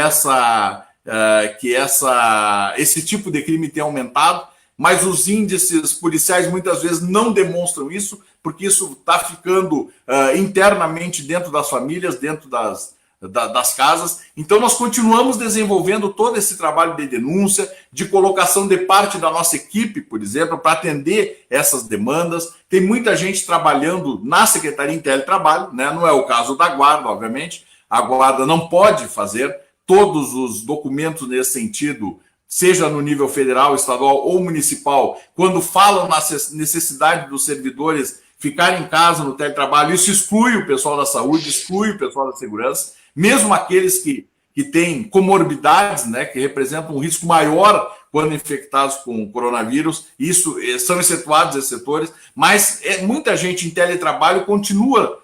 esse tipo de crime tem aumentado, mas os índices policiais muitas vezes não demonstram isso, porque isso está ficando internamente dentro das famílias, dentro das casas. Então nós continuamos desenvolvendo todo esse trabalho de denúncia, de colocação de parte da nossa equipe, por exemplo, para atender essas demandas. Tem muita gente trabalhando na Secretaria em teletrabalho, né? Não é o caso da Guarda, obviamente. A Guarda não pode fazer todos os documentos nesse sentido, seja no nível federal, estadual ou municipal, quando falam na necessidade dos servidores ficarem em casa no teletrabalho. Isso exclui o pessoal da saúde, exclui o pessoal da segurança, mesmo aqueles que têm comorbidades, né, que representam um risco maior quando infectados com o coronavírus. Isso são excetuados esses setores, mas muita gente em teletrabalho continua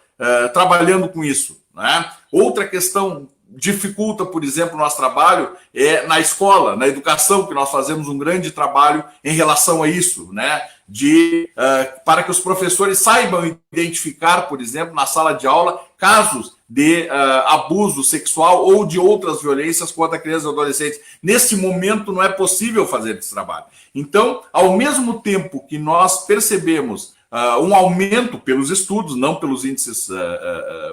trabalhando com isso, né? Outra questão dificulta, por exemplo, o nosso trabalho na escola, na educação, que nós fazemos um grande trabalho em relação a isso, né? Para que os professores saibam identificar, por exemplo, na sala de aula, casos de abuso sexual ou de outras violências contra crianças e adolescentes. Nesse momento não é possível fazer esse trabalho. Então, ao mesmo tempo que nós percebemos um aumento pelos estudos, não pelos índices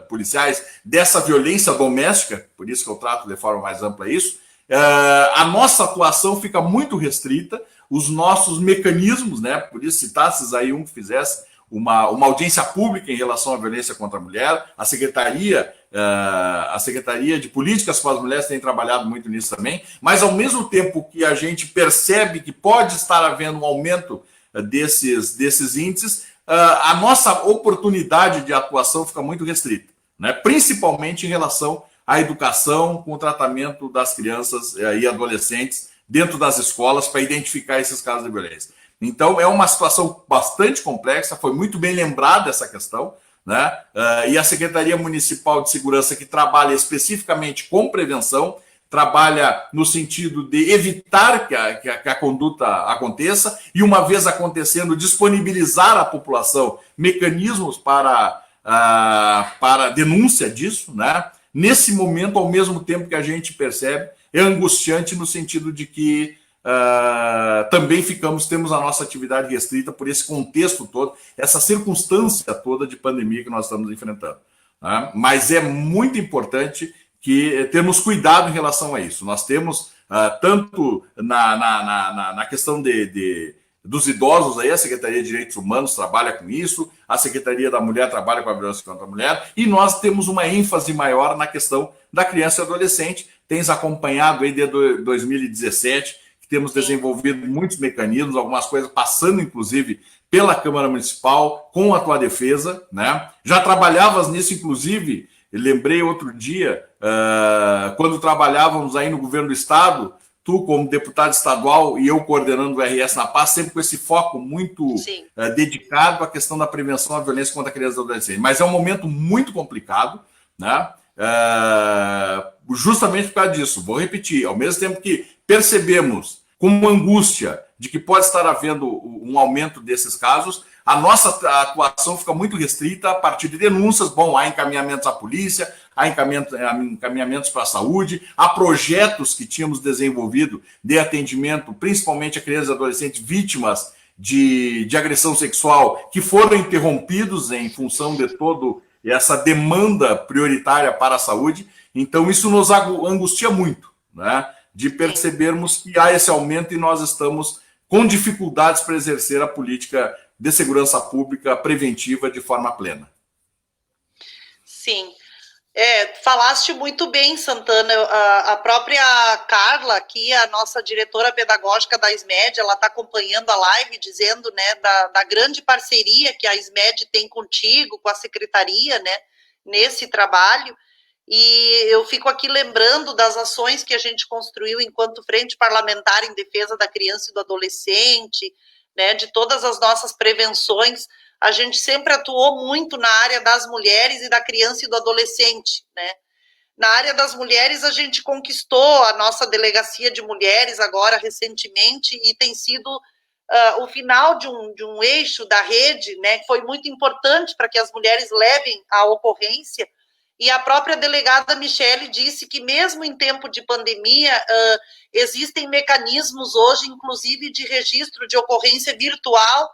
policiais, dessa violência doméstica, por isso que eu trato de forma mais ampla isso, a nossa atuação fica muito restrita, os nossos mecanismos, né? Por isso citasses aí que fizesse uma audiência pública em relação à violência contra a mulher, a Secretaria de Políticas para as Mulheres tem trabalhado muito nisso também, mas ao mesmo tempo que a gente percebe que pode estar havendo um aumento desses índices, a nossa oportunidade de atuação fica muito restrita, né? Principalmente em relação à educação com o tratamento das crianças e adolescentes dentro das escolas para identificar esses casos de violência. Então, é uma situação bastante complexa, foi muito bem lembrada essa questão, né? E a Secretaria Municipal de Segurança, que trabalha especificamente com prevenção, trabalha no sentido de evitar que a conduta aconteça e, uma vez acontecendo, disponibilizar à população mecanismos para denúncia disso, né? Nesse momento, ao mesmo tempo que a gente percebe, é angustiante no sentido de que também temos a nossa atividade restrita por esse contexto todo, essa circunstância toda de pandemia que nós estamos enfrentando. Né? Mas é muito importante que temos cuidado em relação a isso. Nós temos, tanto na questão dos idosos, aí a Secretaria de Direitos Humanos trabalha com isso, a Secretaria da Mulher trabalha com a violência contra a mulher, e nós temos uma ênfase maior na questão da criança e adolescente. Tens acompanhado aí desde 2017, que temos desenvolvido muitos mecanismos, algumas coisas passando, inclusive, pela Câmara Municipal, com a tua defesa, né? Já trabalhavas nisso, inclusive, lembrei outro dia, quando trabalhávamos aí no governo do Estado, tu como deputado estadual e eu coordenando o RS na Paz, sempre com esse foco muito dedicado à questão da prevenção da violência contra a criança e adolescente. Mas é um momento muito complicado, né? Justamente por causa disso, vou repetir, ao mesmo tempo que percebemos com uma angústia de que pode estar havendo um aumento desses casos, a nossa atuação fica muito restrita a partir de denúncias. Bom, há encaminhamentos à polícia, há encaminhamentos para a saúde, há projetos que tínhamos desenvolvido de atendimento, principalmente a crianças e adolescentes vítimas de agressão sexual, que foram interrompidos em função de toda essa demanda prioritária para a saúde. Então, isso nos angustia muito, né? De percebermos que há esse aumento e nós estamos com dificuldades para exercer a política de segurança pública preventiva de forma plena. Sim. Falaste muito bem, Santana. A própria Carla, aqui, a nossa diretora pedagógica da SMED, ela está acompanhando a live, dizendo, né, da grande parceria que a SMED tem contigo, com a secretaria, né, nesse trabalho. E eu fico aqui lembrando das ações que a gente construiu enquanto Frente Parlamentar em Defesa da Criança e do Adolescente, né, de todas as nossas prevenções. A gente sempre atuou muito na área das mulheres e da criança e do adolescente, né? Na área das mulheres, a gente conquistou a nossa delegacia de mulheres agora recentemente e tem sido o final de um eixo da rede, né, que foi muito importante para que as mulheres levem a ocorrência. E a própria delegada Michele disse que mesmo em tempo de pandemia, existem mecanismos hoje, inclusive de registro de ocorrência virtual,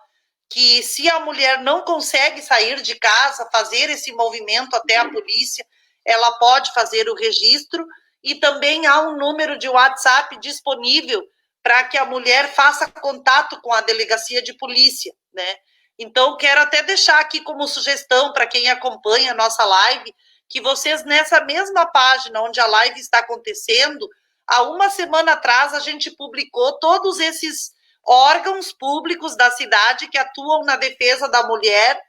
que se a mulher não consegue sair de casa, fazer esse movimento até a polícia, ela pode fazer o registro, e também há um número de WhatsApp disponível para que a mulher faça contato com a delegacia de polícia, né? Então, quero até deixar aqui como sugestão para quem acompanha a nossa live, que vocês, nessa mesma página onde a live está acontecendo, há uma semana atrás a gente publicou todos esses órgãos públicos da cidade que atuam na defesa da mulher.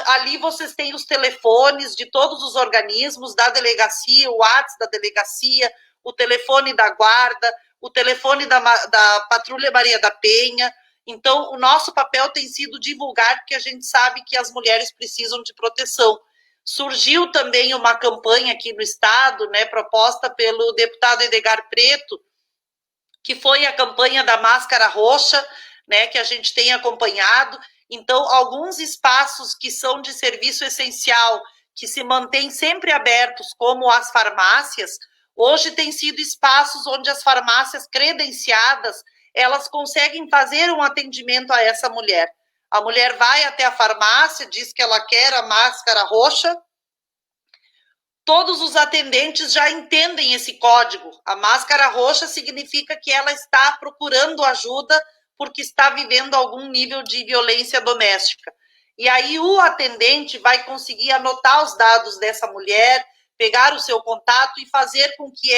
Ali vocês têm os telefones de todos os organismos da delegacia, o WhatsApp da delegacia, o telefone da guarda, o telefone da Patrulha Maria da Penha. Então, o nosso papel tem sido divulgar, porque a gente sabe que as mulheres precisam de proteção. Surgiu também uma campanha aqui no estado, né, proposta pelo deputado Edgar Preto, que foi a campanha da Máscara Roxa, né, que a gente tem acompanhado. Então, alguns espaços que são de serviço essencial, que se mantêm sempre abertos, como as farmácias, hoje têm sido espaços onde as farmácias credenciadas, elas conseguem fazer um atendimento a essa mulher. A mulher vai até a farmácia, diz que ela quer a máscara roxa. Todos os atendentes já entendem esse código. A máscara roxa significa que ela está procurando ajuda porque está vivendo algum nível de violência doméstica. E aí o atendente vai conseguir anotar os dados dessa mulher, pegar o seu contato e fazer com que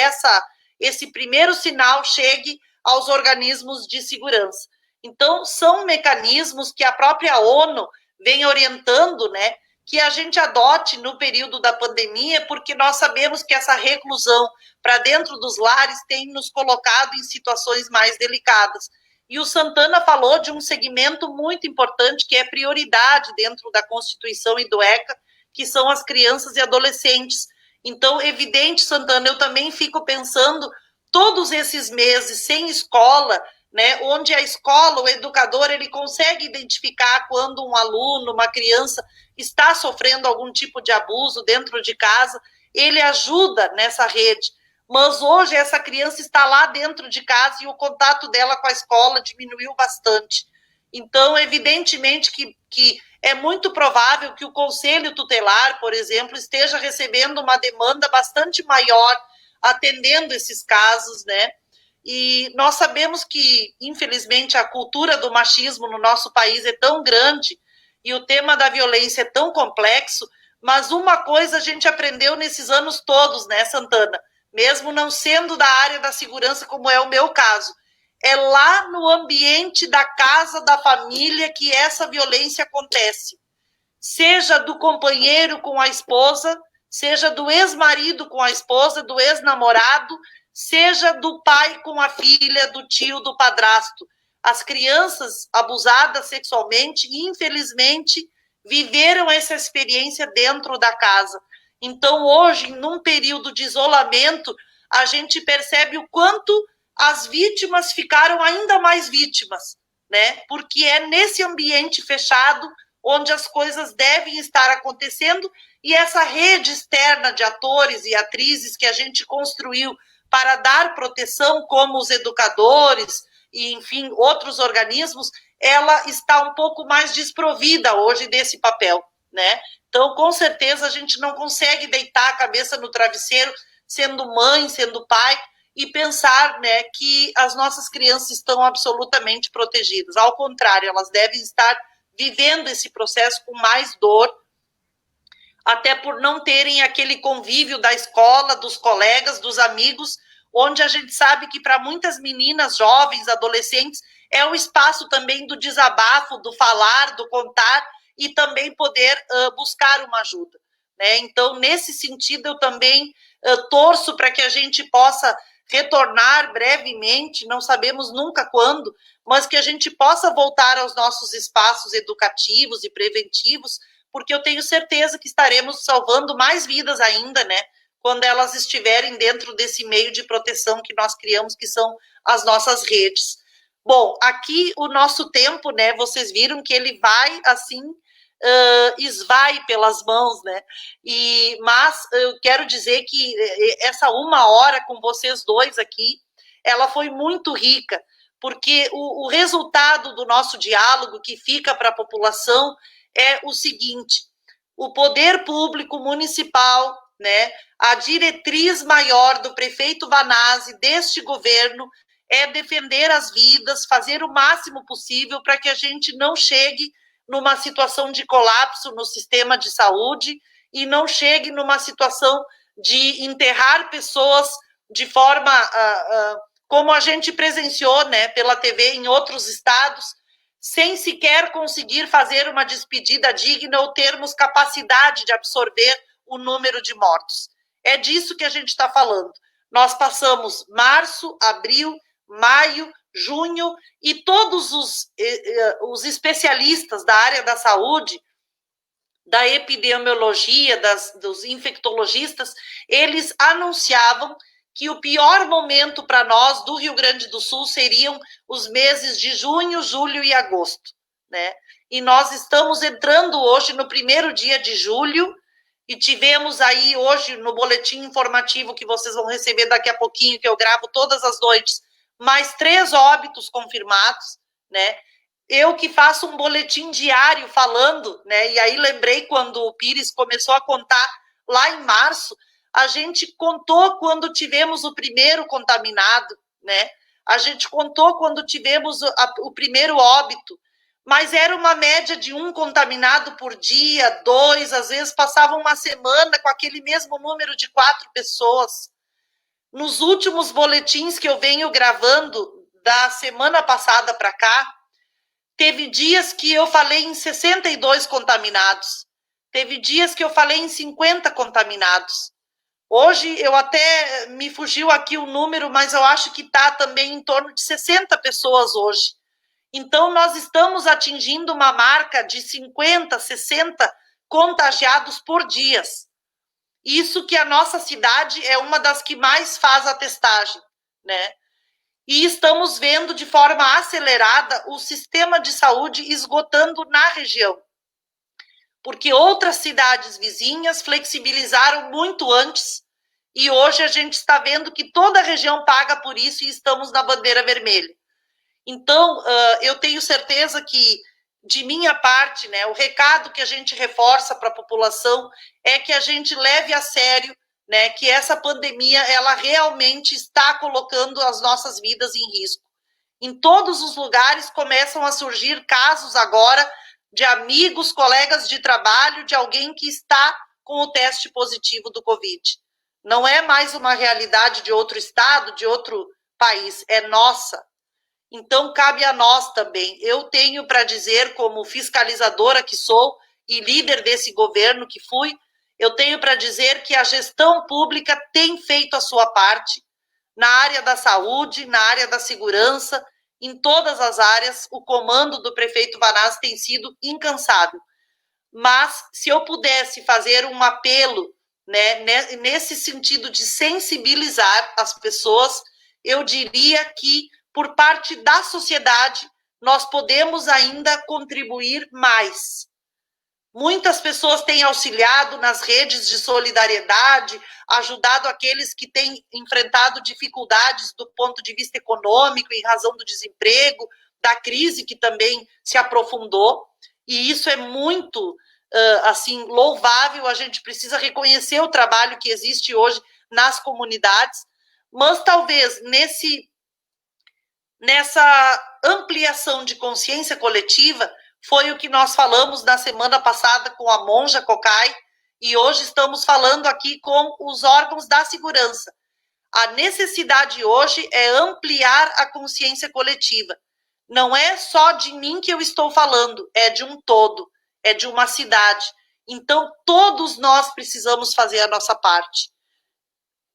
esse primeiro sinal chegue aos organismos de segurança. Então, são mecanismos que a própria ONU vem orientando, né, que a gente adote no período da pandemia, porque nós sabemos que essa reclusão para dentro dos lares tem nos colocado em situações mais delicadas. E o Santana falou de um segmento muito importante, que é prioridade dentro da Constituição e do ECA, que são as crianças e adolescentes. Então, evidente, Santana, eu também fico pensando, todos esses meses sem escola, né, onde a escola, o educador, ele consegue identificar quando um aluno, uma criança, está sofrendo algum tipo de abuso dentro de casa, ele ajuda nessa rede. mas hoje essa criança está lá dentro de casa e o contato dela com a escola diminuiu bastante. Então, evidentemente que é muito provável que o Conselho Tutelar, por exemplo, esteja recebendo uma demanda bastante maior atendendo esses casos, né? E nós sabemos que, infelizmente, a cultura do machismo no nosso país é tão grande e o tema da violência é tão complexo, mas uma coisa a gente aprendeu nesses anos todos, né, Santana? Mesmo não sendo da área da segurança, como é o meu caso, é lá no ambiente da casa, da família, que essa violência acontece. Seja do companheiro com a esposa, seja do ex-marido com a esposa, do ex-namorado, seja do pai com a filha, do tio, do padrasto. As crianças abusadas sexualmente, infelizmente, viveram essa experiência dentro da casa. Então, hoje, num período de isolamento, a gente percebe o quanto as vítimas ficaram ainda mais vítimas, né? Porque é nesse ambiente fechado onde as coisas devem estar acontecendo e essa rede externa de atores e atrizes que a gente construiu para dar proteção, como os educadores e, enfim, outros organismos, ela está um pouco mais desprovida hoje desse papel, né? Então, com certeza, a gente não consegue deitar a cabeça no travesseiro, sendo mãe, sendo pai, e pensar, né, que as nossas crianças estão absolutamente protegidas. Ao contrário, elas devem estar vivendo esse processo com mais dor, até por não terem aquele convívio da escola, dos colegas, dos amigos, onde a gente sabe que para muitas meninas, jovens, adolescentes, é o espaço também do desabafo, do falar, do contar e também poder buscar uma ajuda, né? Então, nesse sentido, eu também torço para que a gente possa retornar brevemente, não sabemos nunca quando, mas que a gente possa voltar aos nossos espaços educativos e preventivos, porque eu tenho certeza que estaremos salvando mais vidas ainda, né? Quando elas estiverem dentro desse meio de proteção que nós criamos, que são as nossas redes. Bom, aqui o nosso tempo, né? Vocês viram que ele vai assim, esvai pelas mãos, né? Mas eu quero dizer que essa 1 hora com vocês dois aqui, ela foi muito rica, porque o resultado do nosso diálogo que fica para a população é o seguinte: o poder público municipal, né, a diretriz maior do prefeito Vanazzi, deste governo, é defender as vidas, fazer o máximo possível para que a gente não chegue numa situação de colapso no sistema de saúde e não chegue numa situação de enterrar pessoas de forma como a gente presenciou, né, pela TV em outros estados, sem sequer conseguir fazer uma despedida digna ou termos capacidade de absorver o número de mortos. É disso que a gente está falando. Nós passamos março, abril, maio, junho, e todos os especialistas da área da saúde, da epidemiologia, dos infectologistas, eles anunciavam que o pior momento para nós do Rio Grande do Sul seriam os meses de junho, julho e agosto, né? E nós estamos entrando hoje no primeiro dia de julho e tivemos aí hoje no boletim informativo que vocês vão receber daqui a pouquinho, que eu gravo todas as noites, mais 3 óbitos confirmados, né? Eu que faço um boletim diário falando, né? E aí lembrei quando o Pires começou a contar lá em março, a gente contou quando tivemos o primeiro contaminado, né? A gente contou quando tivemos o primeiro óbito, mas era uma média de 1 contaminado por dia, 2, às vezes passava uma semana com aquele mesmo número de 4 pessoas. Nos últimos boletins que eu venho gravando da semana passada para cá, teve dias que eu falei em 62 contaminados, teve dias que eu falei em 50 contaminados. Hoje, eu até me fugiu aqui o número, mas eu acho que está também em torno de 60 pessoas hoje. Então, nós estamos atingindo uma marca de 50, 60 contagiados por dia. Isso que a nossa cidade é uma das que mais faz a testagem, né? E estamos vendo de forma acelerada o sistema de saúde esgotando na região. Porque outras cidades vizinhas flexibilizaram muito antes e hoje a gente está vendo que toda a região paga por isso e estamos na bandeira vermelha. Então, eu tenho certeza que, de minha parte, né, o recado que a gente reforça para a população é que a gente leve a sério, né, que essa pandemia ela realmente está colocando as nossas vidas em risco. Em todos os lugares começam a surgir casos agora de amigos, colegas de trabalho, de alguém que está com o teste positivo do Covid. Não é mais uma realidade de outro estado, de outro país, é nossa. Então, cabe a nós também. Eu tenho para dizer, como fiscalizadora que sou e líder desse governo que fui, eu tenho para dizer que a gestão pública tem feito a sua parte na área da saúde, na área da segurança, em todas as áreas. O comando do prefeito Vanassi tem sido incansável. Mas, se eu pudesse fazer um apelo, né, nesse sentido de sensibilizar as pessoas, eu diria que, por parte da sociedade, nós podemos ainda contribuir mais. Muitas pessoas têm auxiliado nas redes de solidariedade, ajudado aqueles que têm enfrentado dificuldades do ponto de vista econômico, em razão do desemprego, da crise que também se aprofundou, e isso é muito assim, louvável. A gente precisa reconhecer o trabalho que existe hoje nas comunidades, mas talvez nessa ampliação de consciência coletiva, foi o que nós falamos na semana passada com a Monja Cocai, e hoje estamos falando aqui com os órgãos da segurança. A necessidade hoje é ampliar a consciência coletiva. Não é só de mim que eu estou falando, é de um todo, é de uma cidade. Então, todos nós precisamos fazer a nossa parte.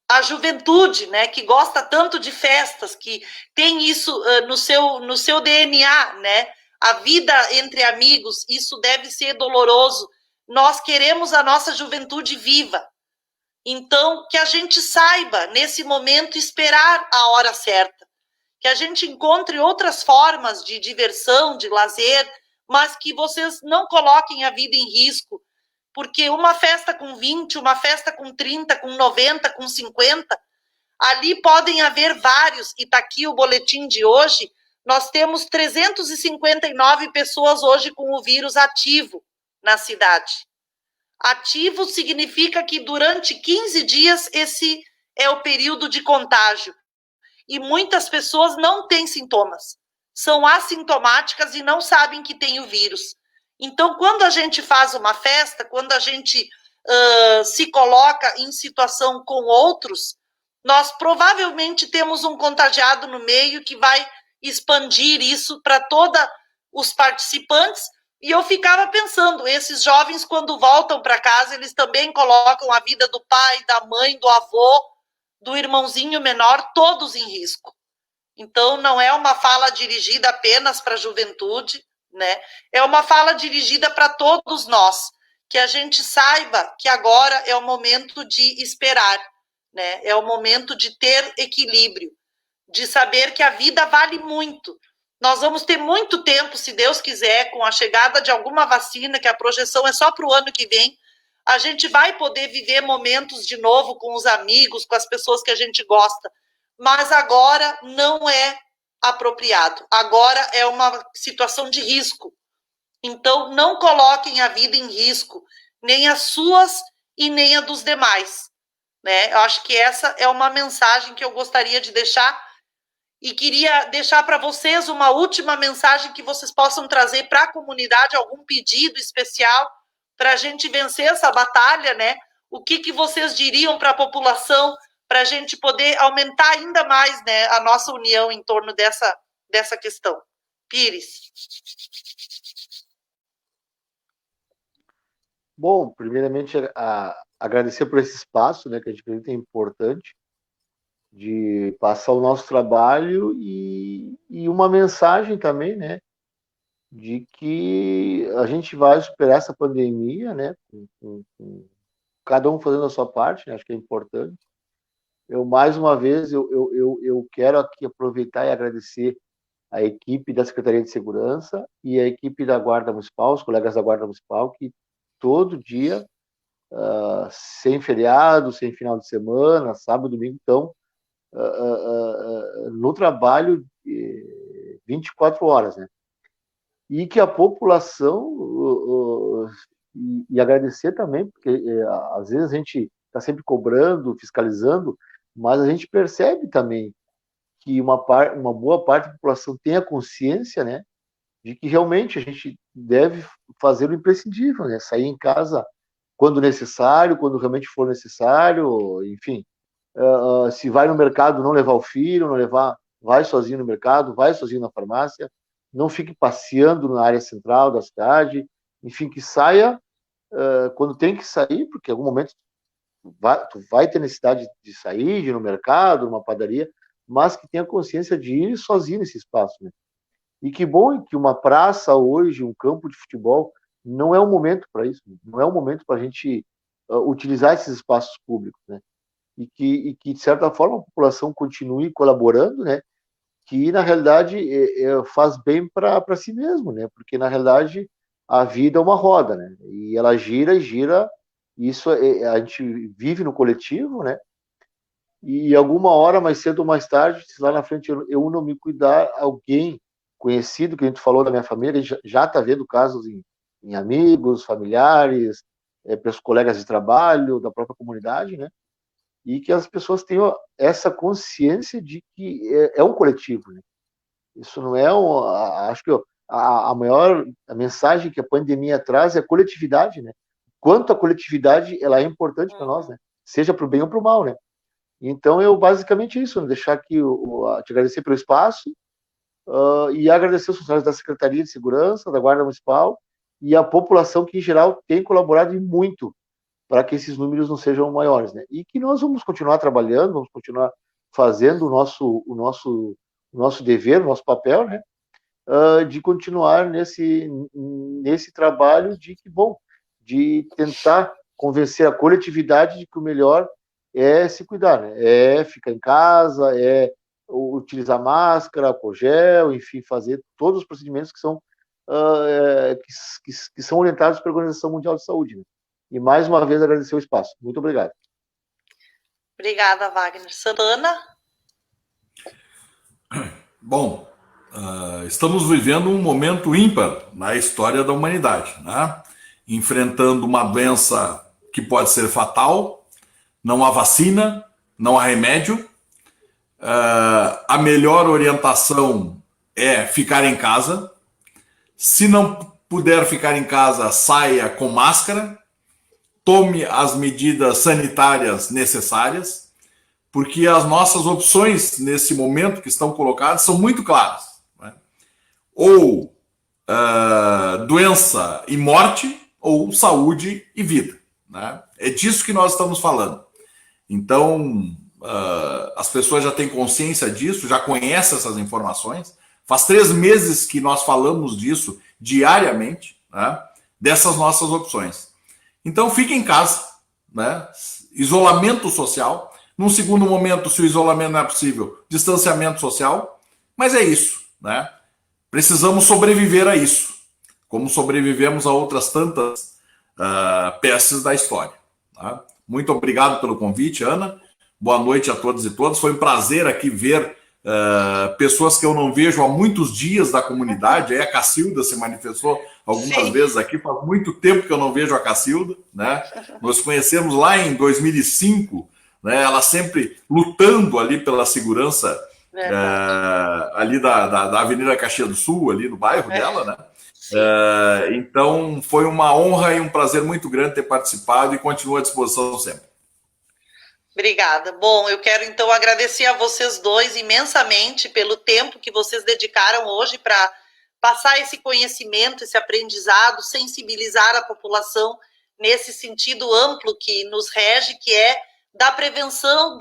A juventude, né, que gosta tanto de festas, que tem isso no seu DNA, né, a vida entre amigos, isso deve ser doloroso. Nós queremos a nossa juventude viva. Então, que a gente saiba, nesse momento, esperar a hora certa. Que a gente encontre outras formas de diversão, de lazer, mas que vocês não coloquem a vida em risco, porque uma festa com 20, uma festa com 30, com 90, com 50, ali podem haver vários, e está aqui o boletim de hoje, nós temos 359 pessoas hoje com o vírus ativo na cidade. Ativo significa que durante 15 dias esse é o período de contágio. E muitas pessoas não têm sintomas, são assintomáticas e não sabem que tem o vírus. Então, quando a gente faz uma festa, quando a gente se coloca em situação com outros, nós provavelmente temos um contagiado no meio que vai expandir isso para todos os participantes. E eu ficava pensando, esses jovens, quando voltam para casa, eles também colocam a vida do pai, da mãe, do avô, do irmãozinho menor, todos em risco. Então, não é uma fala dirigida apenas para a juventude, né? É uma fala dirigida para todos nós, que a gente saiba que agora é o momento de esperar, né? É o momento de ter equilíbrio, de saber que a vida vale muito. Nós vamos ter muito tempo, se Deus quiser, com a chegada de alguma vacina, que a projeção é só para o ano que vem, a gente vai poder viver momentos de novo com os amigos, com as pessoas que a gente gosta, mas agora não é apropriado, agora é uma situação de risco. Então, não coloquem a vida em risco, nem as suas e nem a dos demais, né? Eu acho que essa é uma mensagem que eu gostaria de deixar, e queria deixar para vocês uma última mensagem que vocês possam trazer para a comunidade, algum pedido especial para a gente vencer essa batalha, né? O que vocês diriam para a população, para a gente poder aumentar ainda mais, né, a nossa união em torno dessa questão? Pires. Bom, primeiramente, agradecer por esse espaço, né, que a gente acredita é importante, de passar o nosso trabalho e uma mensagem também, né, de que a gente vai superar essa pandemia, né, com cada um fazendo a sua parte, né, acho que é importante. Mais uma vez, eu quero aqui aproveitar e agradecer a equipe da Secretaria de Segurança e a equipe da Guarda Municipal, os colegas da Guarda Municipal, que todo dia sem feriado, sem final de semana, sábado, domingo, então, no trabalho 24 horas, né? E que a população, e agradecer também, porque às vezes a gente está sempre cobrando, fiscalizando, mas a gente percebe também que uma boa parte da população tem a consciência, né, de que realmente a gente deve fazer o imprescindível, né, sair em casa quando necessário, quando realmente for necessário, enfim, se vai no mercado, não levar o filho, não levar, vai sozinho no mercado, vai sozinho na farmácia, não fique passeando na área central da cidade, enfim, que saia quando tem que sair, porque em algum momento tu vai ter necessidade de sair, de ir no mercado, numa padaria, mas que tenha consciência de ir sozinho nesse espaço, né? E que bom que uma praça hoje, um campo de futebol, não é um momento para isso, não é um momento para a gente utilizar esses espaços públicos, né? E que, de certa forma, a população continue colaborando, né? Que, na realidade, faz bem para si mesmo, né? Porque, na realidade, a vida é uma roda, né? E ela gira e gira, e isso a gente vive no coletivo, né? E alguma hora, mais cedo ou mais tarde, se lá na frente eu não me cuidar, alguém conhecido, que a gente falou da minha família, já está vendo casos em amigos, familiares, pelos colegas de trabalho, da própria comunidade, né? E que as pessoas tenham essa consciência de que é um coletivo, né? Isso não é acho que a mensagem que a pandemia traz é a coletividade, né? Quanto a coletividade ela é importante para nós, né? Seja para o bem ou para o mal, né? Então eu basicamente isso, né? Deixar aqui te agradecer pelo espaço e agradecer os funcionários da Secretaria de Segurança, da Guarda Municipal e a população que em geral tem colaborado muito para que esses números não sejam maiores, né? E que nós vamos continuar trabalhando, vamos continuar fazendo o nosso dever, o nosso papel, né? De continuar nesse trabalho de tentar convencer a coletividade de que o melhor é se cuidar, né? É ficar em casa, é utilizar máscara, álcool gel, enfim, fazer todos os procedimentos que são que são orientados pela Organização Mundial de Saúde, né? E mais uma vez agradecer o espaço. Muito obrigado. Obrigada, Wagner. Santana? Bom, estamos vivendo um momento ímpar na história da humanidade, né? Enfrentando uma doença que pode ser fatal, não há vacina, não há remédio. A melhor orientação é ficar em casa. Se não puder ficar em casa, saia com máscara. Tome as medidas sanitárias necessárias, porque as nossas opções nesse momento que estão colocadas são muito claras, né? Ou doença e morte, ou saúde e vida, né? É disso que nós estamos falando. Então, as pessoas já têm consciência disso, já conhecem essas informações. Faz 3 meses que nós falamos disso diariamente, né? Dessas nossas opções. Então, fique em casa, né? Isolamento social. Num segundo momento, se o isolamento não é possível, distanciamento social. Mas é isso, né? Precisamos sobreviver a isso, como sobrevivemos a outras tantas peças da história. Tá? Muito obrigado pelo convite, Ana. Boa noite a todos e todas. Foi um prazer aqui ver pessoas que eu não vejo há muitos dias da comunidade. Aí a Cacilda se manifestou algumas vezes aqui. Faz muito tempo que eu não vejo a Cacilda, né? Nós conhecemos lá em 2005, né? Ela sempre lutando ali pela segurança ali da Avenida Caxias do Sul, ali no bairro dela, né? Então foi uma honra e um prazer muito grande ter participado e continuo à disposição sempre. Obrigada. Bom, eu quero então agradecer a vocês dois imensamente pelo tempo que vocês dedicaram hoje para passar esse conhecimento, esse aprendizado, sensibilizar a população nesse sentido amplo que nos rege, que é da prevenção,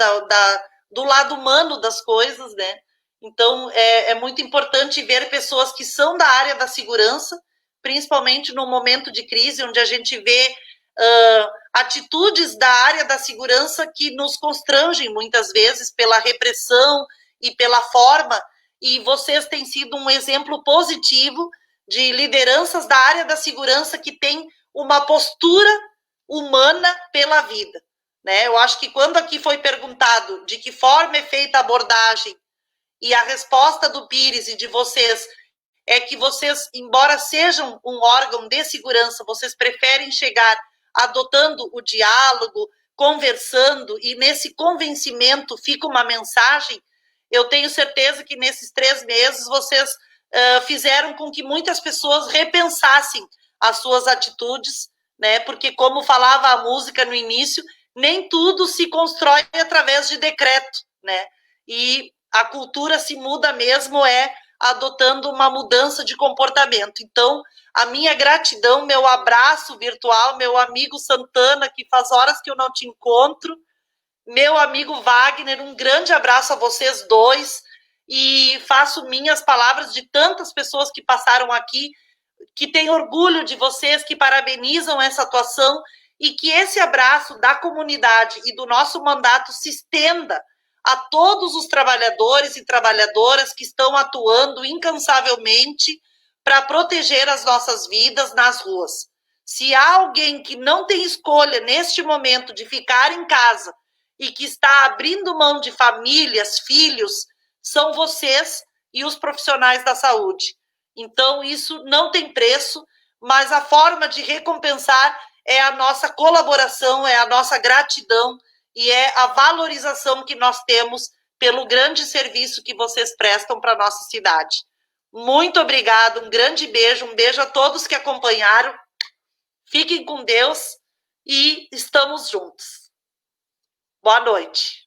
do lado humano das coisas, né? Então, é muito importante ver pessoas que são da área da segurança, principalmente no momento de crise, onde a gente vê atitudes da área da segurança que nos constrangem muitas vezes pela repressão e pela forma, e vocês têm sido um exemplo positivo de lideranças da área da segurança que tem uma postura humana pela vida, né? Eu acho que quando aqui foi perguntado de que forma é feita a abordagem, e a resposta do Pires e de vocês é que vocês, embora sejam um órgão de segurança, vocês preferem chegar adotando o diálogo, conversando, e nesse convencimento fica uma mensagem. Eu tenho certeza que nesses 3 meses vocês fizeram com que muitas pessoas repensassem as suas atitudes, né? Porque, como falava a música no início, nem tudo se constrói através de decreto, né? E a cultura se muda mesmo adotando uma mudança de comportamento. Então, a minha gratidão, meu abraço virtual, meu amigo Santana, que faz horas que eu não te encontro, meu amigo Wagner, um grande abraço a vocês dois, e faço minhas palavras de tantas pessoas que passaram aqui, que têm orgulho de vocês, que parabenizam essa atuação, e que esse abraço da comunidade e do nosso mandato se estenda a todos os trabalhadores e trabalhadoras que estão atuando incansavelmente para proteger as nossas vidas nas ruas. Se há alguém que não tem escolha neste momento de ficar em casa e que está abrindo mão de famílias, filhos, são vocês e os profissionais da saúde. Então, isso não tem preço, mas a forma de recompensar é a nossa colaboração, é a nossa gratidão e é a valorização que nós temos pelo grande serviço que vocês prestam para a nossa cidade. Muito obrigada, um grande beijo, um beijo a todos que acompanharam. Fiquem com Deus e estamos juntos. Boa noite.